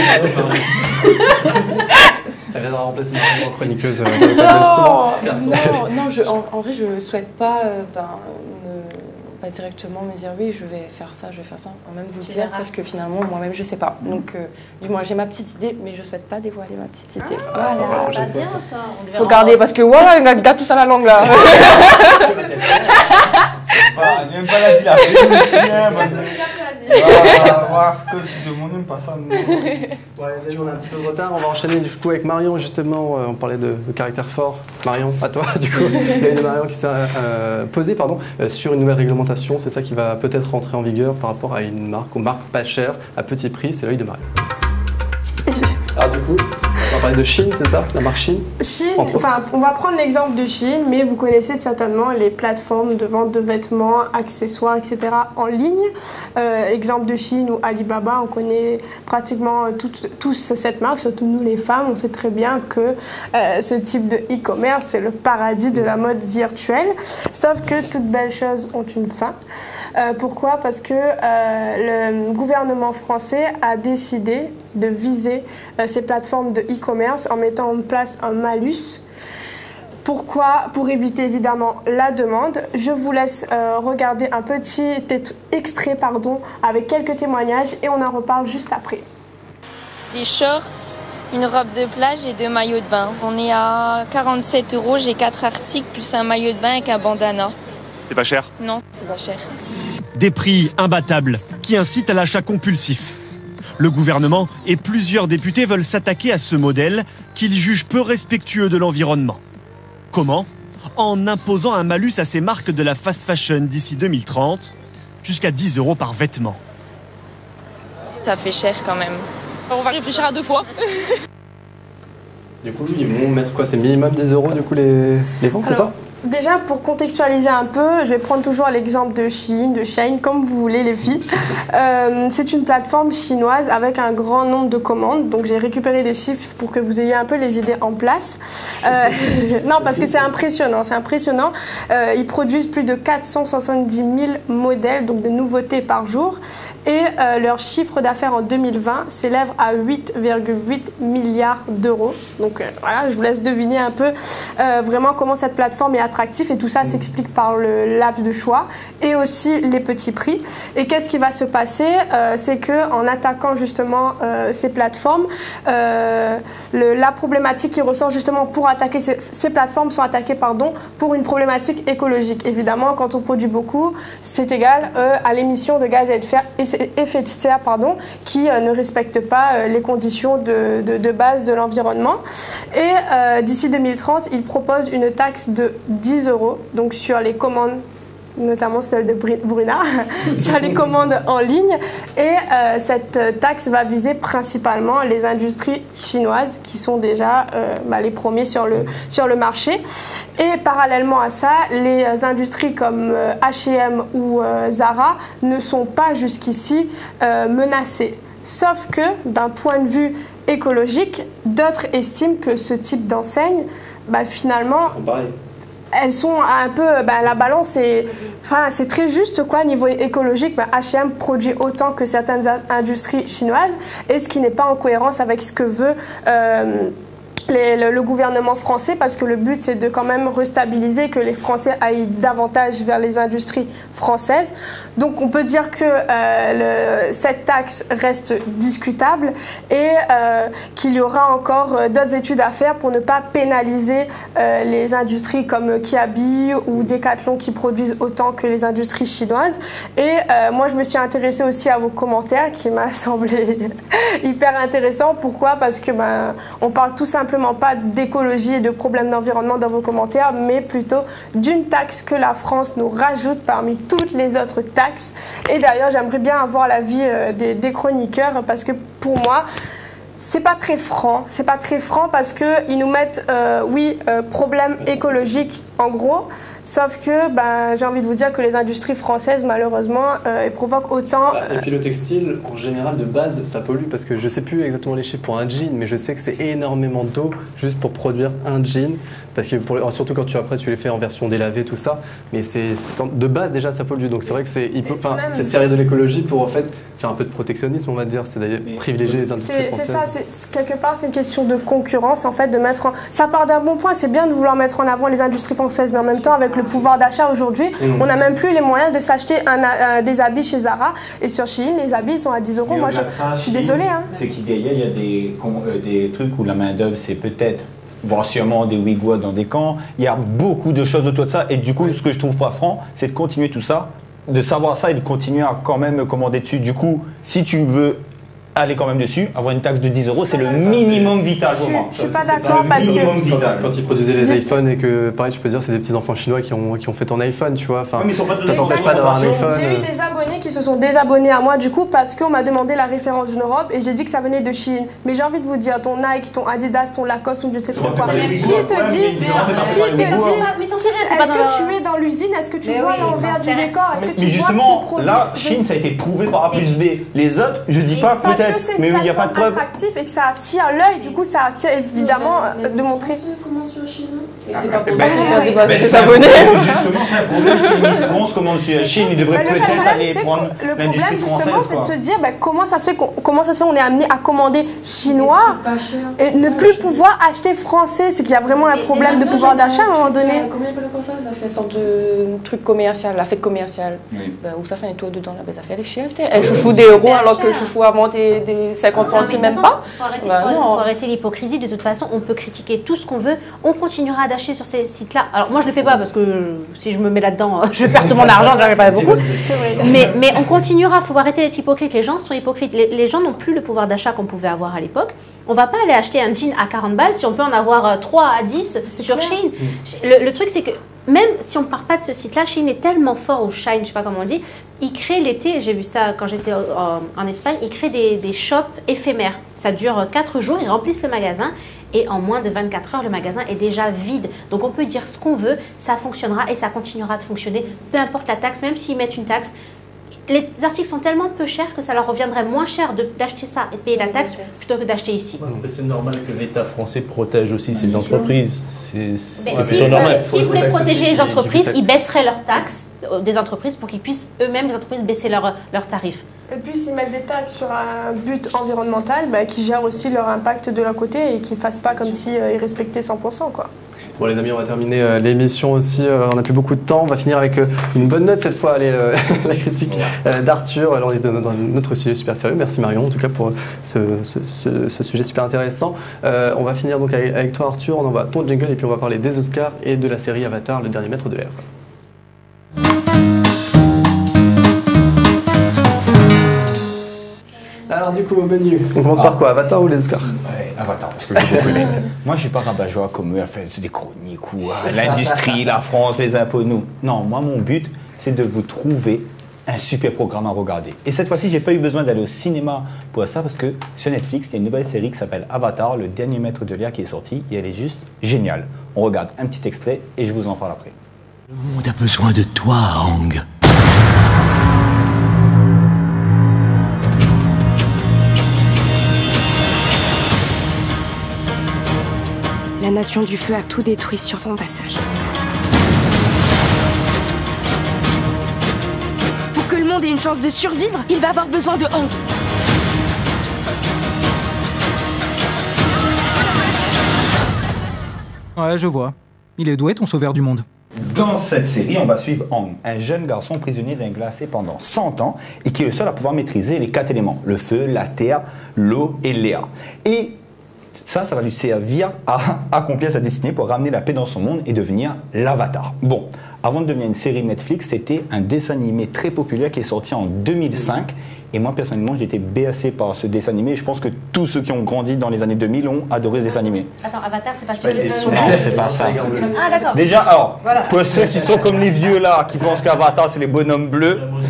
Elle viendra remplacer Marion en chroniqueuse. Non, en vrai, je ne souhaite pas pas directement me dire oui, je vais faire ça, quand même vous dire, parce que finalement, moi-même, je ne sais pas. Donc, du moins, j'ai ma petite idée, mais je ne souhaite pas dévoiler ma petite idée. Voilà, c'est pas bien ça. Il faut garder, parce que voilà, on a tout ça la langue là. Même pas la dire. Pas ça. Ouais, les amis, on a un petit peu de retard. On va enchaîner du coup avec Marion, justement. On parlait de caractère fort. Marion, à toi, du coup. Il y a une Marion qui s'est posée sur une nouvelle réglementation. C'est ça qui va peut-être rentrer en vigueur par rapport à une marque, aux marques pas chères, à petit prix. C'est l'œil de Marion. Alors du coup, on va parler de Shein, c'est ça? La marque Shein? Shein, on va prendre l'exemple de Shein, mais vous connaissez certainement les plateformes de vente de vêtements, accessoires, etc. en ligne. Exemple de Shein ou Alibaba, on connaît pratiquement tous cette marque, surtout nous les femmes. On sait très bien que ce type de e-commerce, c'est le paradis de la mode virtuelle. Sauf que toutes belles choses ont une fin. Pourquoi? Parce que le gouvernement français a décidé de viser ces plateformes de e-commerce en mettant en place un malus. Pourquoi? Pour éviter évidemment la demande. Je vous laisse regarder un petit extrait avec quelques témoignages et on en reparle juste après. Des shorts, une robe de plage et 2 maillots de bain. On est à 47 €, j'ai 4 articles plus un maillot de bain avec un bandana. C'est pas cher? Non, c'est pas cher. Des prix imbattables qui incitent à l'achat compulsif. Le gouvernement et plusieurs députés veulent s'attaquer à ce modèle qu'ils jugent peu respectueux de l'environnement. Comment? En imposant un malus à ces marques de la fast fashion d'ici 2030, jusqu'à 10 € par vêtement. Ça fait cher quand même. On va réfléchir à 2 fois. Du coup, ils vont mettre quoi? C'est minimum 10 € du coup les ventes, c'est ça? Déjà, pour contextualiser un peu, je vais prendre toujours l'exemple de Shein, de Shein, comme vous voulez les filles. C'est une plateforme chinoise avec un grand nombre de commandes. Donc j'ai récupéré des chiffres pour que vous ayez un peu les idées en place. Non, parce que c'est impressionnant, c'est impressionnant. Ils produisent plus de 470 000 modèles, donc de nouveautés par jour. Et leur chiffre d'affaires en 2020 s'élève à 8,8 milliards d'euros. Donc voilà, je vous laisse deviner un peu vraiment comment cette plateforme est attractif et tout ça s'explique par le laps de choix et aussi les petits prix. Et qu'est-ce qui va se passer? C'est qu'en attaquant justement ces plateformes, la problématique qui ressort justement pour attaquer ces plateformes sont attaquées pour une problématique écologique. Évidemment, quand on produit beaucoup, c'est égal à l'émission de gaz à effet de serre qui ne respecte pas les conditions de base de l'environnement. Et d'ici 2030, ils proposent une taxe de 10 €, donc sur les commandes, notamment celle de Bruna, sur les commandes en ligne. Et cette taxe va viser principalement les industries chinoises qui sont déjà les premiers sur le marché. Et parallèlement à ça, les industries comme H&M ou Zara ne sont pas jusqu'ici menacées. Sauf que d'un point de vue écologique, d'autres estiment que ce type d'enseigne, finalement, elles sont un peu, la balance c'est très juste quoi niveau écologique. H&M produit autant que certaines industries chinoises, et ce qui n'est pas en cohérence avec ce que veut le gouvernement français, parce que le but c'est de quand même restabiliser, que les Français aillent davantage vers les industries françaises. Donc on peut dire que cette taxe reste discutable et qu'il y aura encore d'autres études à faire pour ne pas pénaliser les industries comme Kiabi ou Decathlon qui produisent autant que les industries chinoises. Et moi je me suis intéressée aussi à vos commentaires qui m'a semblé hyper intéressant. Pourquoi? Parce que on parle tout simplement pas d'écologie et de problèmes d'environnement dans vos commentaires, mais plutôt d'une taxe que la France nous rajoute parmi toutes les autres taxes. Et d'ailleurs, j'aimerais bien avoir l'avis des chroniqueurs, parce que pour moi, c'est pas très franc. C'est pas très franc parce qu'ils nous mettent, problème écologique en gros. Sauf que j'ai envie de vous dire que les industries françaises, malheureusement, elles provoquent autant... Et puis le textile, en général, de base, ça pollue, parce que je ne sais plus exactement les chiffres pour un jean, mais je sais que c'est énormément d'eau juste pour produire un jean. Parce que surtout quand tu les fais en version délavée, tout ça. Mais de base, déjà, ça pollue. Donc c'est vrai que c'est servir de l'écologie pour en fait faire un peu de protectionnisme, on va dire. C'est d'ailleurs privilégier les industries françaises. C'est ça, quelque part, c'est une question de concurrence, en fait, de mettre ça part d'un bon point. C'est bien de vouloir mettre en avant les industries françaises, mais en même temps, avec le pouvoir d'achat aujourd'hui, on n'a même plus les moyens de s'acheter des habits chez Zara. Et sur Shein, les habits sont à 10 €. Moi, je suis désolée. C'est qu'il y a des trucs où la main-d'œuvre, c'est peut-être voire sûrement des Ouïghours dans des camps. Il y a beaucoup de choses autour de ça. Et du coup, ce que je trouve pas franc, c'est de continuer tout ça, de savoir ça et de continuer à quand même commander dessus. Du coup, si tu veux aller quand même dessus, avoir une taxe de 10 €, c'est le minimum vital pour moi. Je suis pas d'accord parce que... Quand ils produisaient les iPhones et que, pareil, je peux dire, c'est des petits enfants chinois qui ont fait ton iPhone, tu vois. Enfin, ça t'empêche pas d'avoir un iPhone. J'ai eu des abonnés qui se sont désabonnés à moi, du coup, parce qu'on m'a demandé la référence d'une robe et j'ai dit que ça venait de Chine. Mais j'ai envie de vous dire, ton Nike, ton Adidas, ton Lacoste, ou je ne sais trop quoi. Qui te dit est-ce que tu es dans l'usine? Est-ce que tu vois l'envers du décor? Est-ce que tu vois qui produit? Mais justement, là, Chine, ça a été prouvé par A plus B. Les autres, je dis pas peut-être. Mais il n'y a pas de preuve. Attractif et que ça attire l'œil, du coup ça attire évidemment de montrer. Comment sur Chine? C'est pas pour s'abonner. Justement, c'est un problème. Si Miss France commande sur Chine, il devrait peut-être aller prendre l'industrie française. Le problème, justement, c'est de se dire comment ça se fait qu'on est amené à commander chinois et ne plus pouvoir acheter français. C'est qu'il y a vraiment un problème de pouvoir d'achat à un moment donné. Combien de comme ça? Ça fait une sorte de truc commercial, la fête commerciale. Où ça fait un tour dedans là, ça fait les chiens. Elle chouchou des euros alors que chouchou a monté des 50 centimes même pas. Il faut arrêter l'hypocrisie. De toute façon, on peut critiquer tout ce qu'on veut. On continuera d'acheter sur ces sites-là. Alors moi je le fais pas parce que si je me mets là-dedans, je perds tout mon argent, j'en ai pas beaucoup. Mais on continuera, il faut arrêter d'être hypocrite. Les gens sont hypocrites. Les gens n'ont plus le pouvoir d'achat qu'on pouvait avoir à l'époque. On va pas aller acheter un jean à 40 balles si on peut en avoir 3 à 10 sur Shein. Le truc c'est que même si on ne part pas de ce site-là, Shein est tellement fort, ou Shine, je ne sais pas comment on dit, ils créent l'été, j'ai vu ça quand j'étais en Espagne, ils créent des shops éphémères. Ça dure 4 jours, ils remplissent le magasin et en moins de 24 heures, le magasin est déjà vide. Donc on peut dire ce qu'on veut, ça fonctionnera et ça continuera de fonctionner, peu importe la taxe, même s'ils mettent une taxe. Les articles sont tellement peu chers que ça leur reviendrait moins cher d'acheter ça et de payer la taxe plutôt que d'acheter ici. C'est normal que l'État français protège aussi ses entreprises. C'est plutôt normal. S'ils voulaient protéger les entreprises, ils baisseraient leurs taxes des entreprises pour qu'ils puissent eux-mêmes, les entreprises, baisser leurs tarifs. Et puis s'ils mettent des taxes sur un but environnemental, qui gèrent aussi leur impact de leur côté et qu'ils ne fassent pas comme s'ils respectaient 100%, quoi. Bon les amis, on va terminer l'émission aussi, on n'a plus beaucoup de temps, on va finir avec une bonne note cette fois, allez, la critique d'Arthur, alors on est dans notre sujet super sérieux, merci Marion en tout cas pour ce sujet super intéressant. On va finir donc avec toi Arthur, on envoie ton jingle et puis on va parler des Oscars et de la série Avatar, le dernier maître de l'air. Alors du coup au menu, on commence par quoi, Avatar ou les Oscars? Avatar, parce que je connais. Moi, je suis pas rabat-joie comme eux, à faire des chroniques ou l'industrie, la France, les impôts, nous. Non, moi, mon but, c'est de vous trouver un super programme à regarder. Et cette fois-ci, j'ai pas eu besoin d'aller au cinéma pour ça, parce que sur Netflix, il y a une nouvelle série qui s'appelle Avatar, le dernier maître de l'air qui est sorti, et elle est juste géniale. On regarde un petit extrait et je vous en parle après. Le monde a besoin de toi, Aang. La nation du feu a tout détruit sur son passage. Pour que le monde ait une chance de survivre, il va avoir besoin de Aang. Ouais, je vois. Il est doué, ton sauveur du monde. Dans cette série, on va suivre Aang, un jeune garçon prisonnier d'un glacier pendant 100 ans et qui est le seul à pouvoir maîtriser les 4 éléments, le feu, la terre, l'eau et l'air. Et ça va lui servir à accomplir sa destinée pour ramener la paix dans son monde et devenir l'Avatar. Bon, avant de devenir une série Netflix, c'était un dessin animé très populaire qui est sorti en 2005. Et moi, personnellement, j'ai été béassé par ce dessin animé. Et je pense que tous ceux qui ont grandi dans les années 2000 ont adoré ce dessin animé. Attends, Avatar, c'est pas celui Non, c'est pas ça. Ah, d'accord. Déjà, alors, voilà. Pour ceux qui sont comme les vieux là, qui pensent qu'Avatar, c'est les bonhommes bleus, Moi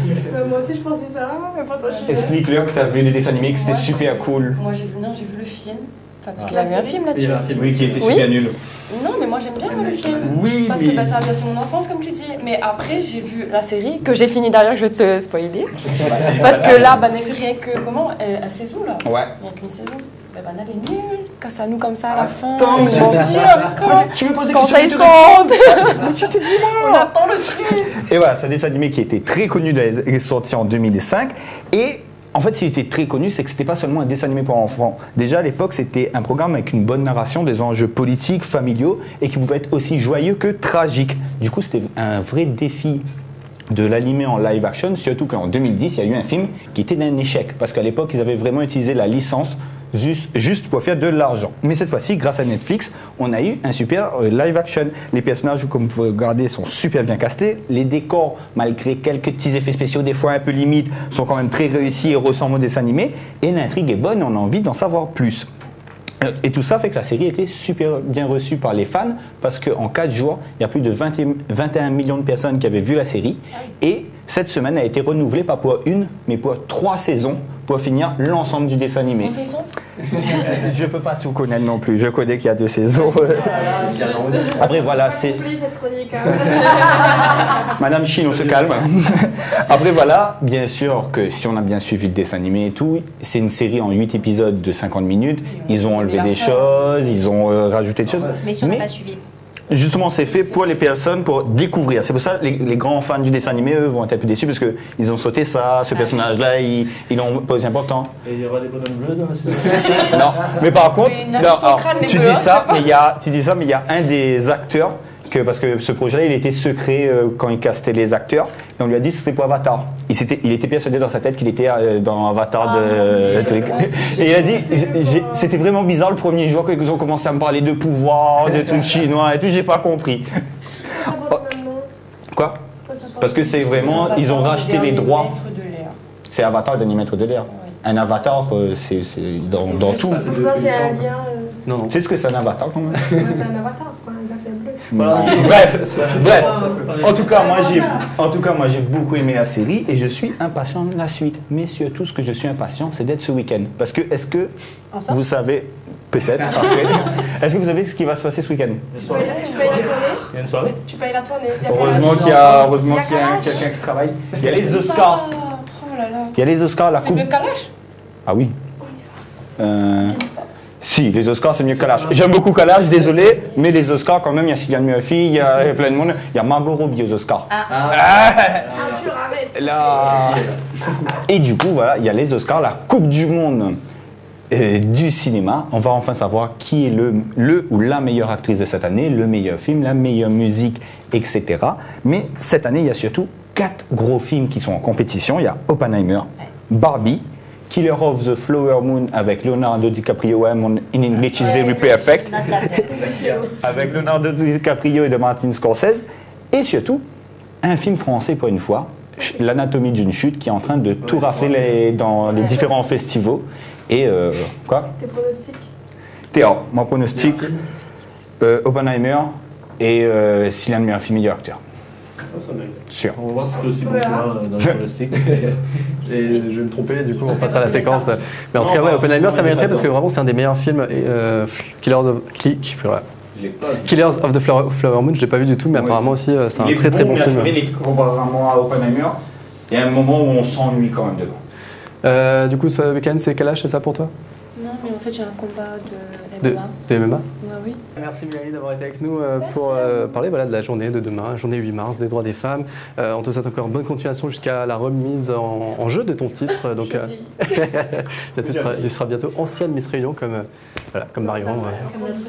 aussi, je pensais ça, mais pas toi. explique-leur que tu as vu les dessins animés, que c'était super cool. Moi, j'ai vu le film. Enfin, parce qu'il y a eu un film là-dessus. Oui, qui était super nul. Non, mais moi j'aime bien le film. Oui, parce mais... que ça a bercé mon enfance, comme tu dis. Mais après, j'ai vu la série, que j'ai fini d'ailleurs, que je vais te spoiler. Parce que là, il n'est rien que. Comment à saison là. Ouais. Il n'y a qu'une saison. Ben, elle est nulle. Casse à nous comme ça à la fin. Attends, mais je te dis, tu me poses des quand questions. Ça sonde. Mais je te dis, on attend le truc. Et voilà, c'est un dessin animé qui était très connu, il est sorti en 2005. Et en fait, s'il était très connu, c'est que c'était pas seulement un dessin animé pour enfants. Déjà à l'époque, c'était un programme avec une bonne narration, des enjeux politiques, familiaux, et qui pouvait être aussi joyeux que tragique. Du coup, c'était un vrai défi de l'animer en live action, surtout qu'en 2010, il y a eu un film qui était d'un échec, parce qu'à l'époque, ils avaient vraiment utilisé la licence juste pour faire de l'argent. Mais cette fois-ci, grâce à Netflix, on a eu un super live action. Les personnages, comme vous pouvez regarder, sont super bien castés. Les décors, malgré quelques petits effets spéciaux, des fois un peu limites, sont quand même très réussis et ressemblent au dessin animé. Et l'intrigue est bonne, on a envie d'en savoir plus. Et tout ça fait que la série était super bien reçue par les fans, parce qu'en 4 jours, il y a plus de 21 millions de personnes qui avaient vu la série. Et cette semaine a été renouvelée, pas pour une, mais pour 3 saisons, pour finir l'ensemble du dessin animé. 3 saisons? Je peux pas tout connaître non plus, je connais qu'il y a 2 saisons. Après voilà, c'est... Madame Chine, on se calme. Après voilà, bien sûr que si on a bien suivi le dessin animé et tout, c'est une série en 8 épisodes de 50 minutes. Ils ont enlevé des choses, ils ont rajouté des choses. Mais si on n'a pas suivi. Justement, c'est fait pour les personnes, pour découvrir. C'est pour ça que les grands fans du dessin animé, eux, vont être un peu déçus parce qu'ils ont sauté ça, ce personnage-là, ils l'ont pas aussi important. Et il y aura des bonhommes bleus dans la série. Non, mais par contre, tu dis ça, mais il y a un des acteurs parce que ce projet-là, il était secret quand il castait les acteurs. Et on lui a dit que c'était pour Avatar. Il était persuadé dans sa tête qu'il était dans Avatar de truc. Et il a dit, c'était vraiment bizarre le premier jour qu'ils ont commencé à me parler de pouvoir, de trucs chinois et tout, j'ai pas compris. Quoi? Parce que c'est vraiment, ils ont racheté les droits. C'est Avatar, le dernier maître de l'air. Un avatar, c'est dans tout. C'est un lien. Non. Tu sais ce que c'est un avatar quand même? C'est un avatar, quoi, un affaire bleu. Voilà. Bref. En tout cas, moi j'ai beaucoup aimé la série et je suis impatient de la suite. Mais surtout, ce que je suis impatient, c'est d'être ce week-end. Parce que, est-ce que vous savez, peut-être après, est-ce que vous savez ce qui va se passer ce week-end? Tu payes la tournée? Il y a une soirée? Tu payes la tournée. Heureusement qu'il y a quelqu'un qui travaille. Il y a les Oscars. Il y a les Oscars, la coupe. C'est le Kalash? Ah oui. Si, les Oscars, c'est mieux que Kalash. J'aime beaucoup Kalash, désolé, mais les Oscars, quand même, il y a Cillian Murphy, il y a plein de monde. Il y a Margot Robbie aux Oscars. Et du coup, voilà, il y a les Oscars, la Coupe du Monde du cinéma. On va enfin savoir qui est le ou la meilleure actrice de cette année, le meilleur film, la meilleure musique, etc. Mais cette année, il y a surtout 4 gros films qui sont en compétition. Il y a Oppenheimer, Barbie, Killer of the Flower Moon avec Leonardo DiCaprio, in English is very perfect, avec Leonardo DiCaprio et de Martin Scorsese, et surtout un film français pour une fois, L'Anatomie d'une chute, qui est en train de tout rafler dans les différents festivals. Et quoi? Tes pronostics? Théo, mon pronostic, Oppenheimer et Cillian Murphy, meilleur acteur. Ça mérite. Sûr. On va voir si c'était aussi bon que moi dans le pronostic. Et je vais me tromper, du coup on passera à la séquence. Mais en tout cas, ouais, Oppenheimer, ça mériterait parce que vraiment c'est un des meilleurs films. Killers of the Flower Moon, je l'ai pas vu du tout, mais apparemment aussi c'est un très bon film. Il est comparément à Oppenheimer, il y a un moment où on s'ennuie quand même devant. Du coup, ce week-end, c'est quel âge, c'est ça pour toi? Non, mais en fait, j'ai un combat de MMA. De MMA? Oui. Merci Mélanie d'avoir été avec nous pour parler de la journée de demain, journée 8 mars, des droits des femmes. On te souhaite encore bonne continuation jusqu'à la remise en jeu de ton titre. Donc, tu seras bientôt ancienne Miss Réunion comme Marion,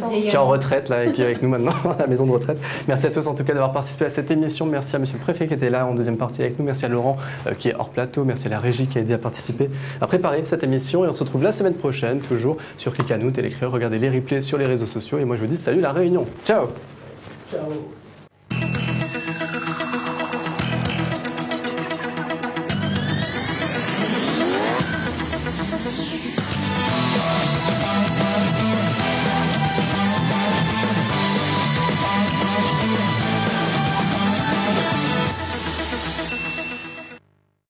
qui est en retraite là, et qui est avec nous maintenant à la maison de retraite. Merci à tous en tout cas d'avoir participé à cette émission. Merci à Monsieur le Préfet qui était là en deuxième partie avec nous. Merci à Laurent qui est hors plateau. Merci à la régie qui a aidé à participer, à préparer cette émission. Et on se retrouve la semaine prochaine, toujours sur Click à nous, Télécréole. Regardez les replays sur les réseaux sociaux. Et moi je vous dis salut la Réunion. Ciao. Ciao.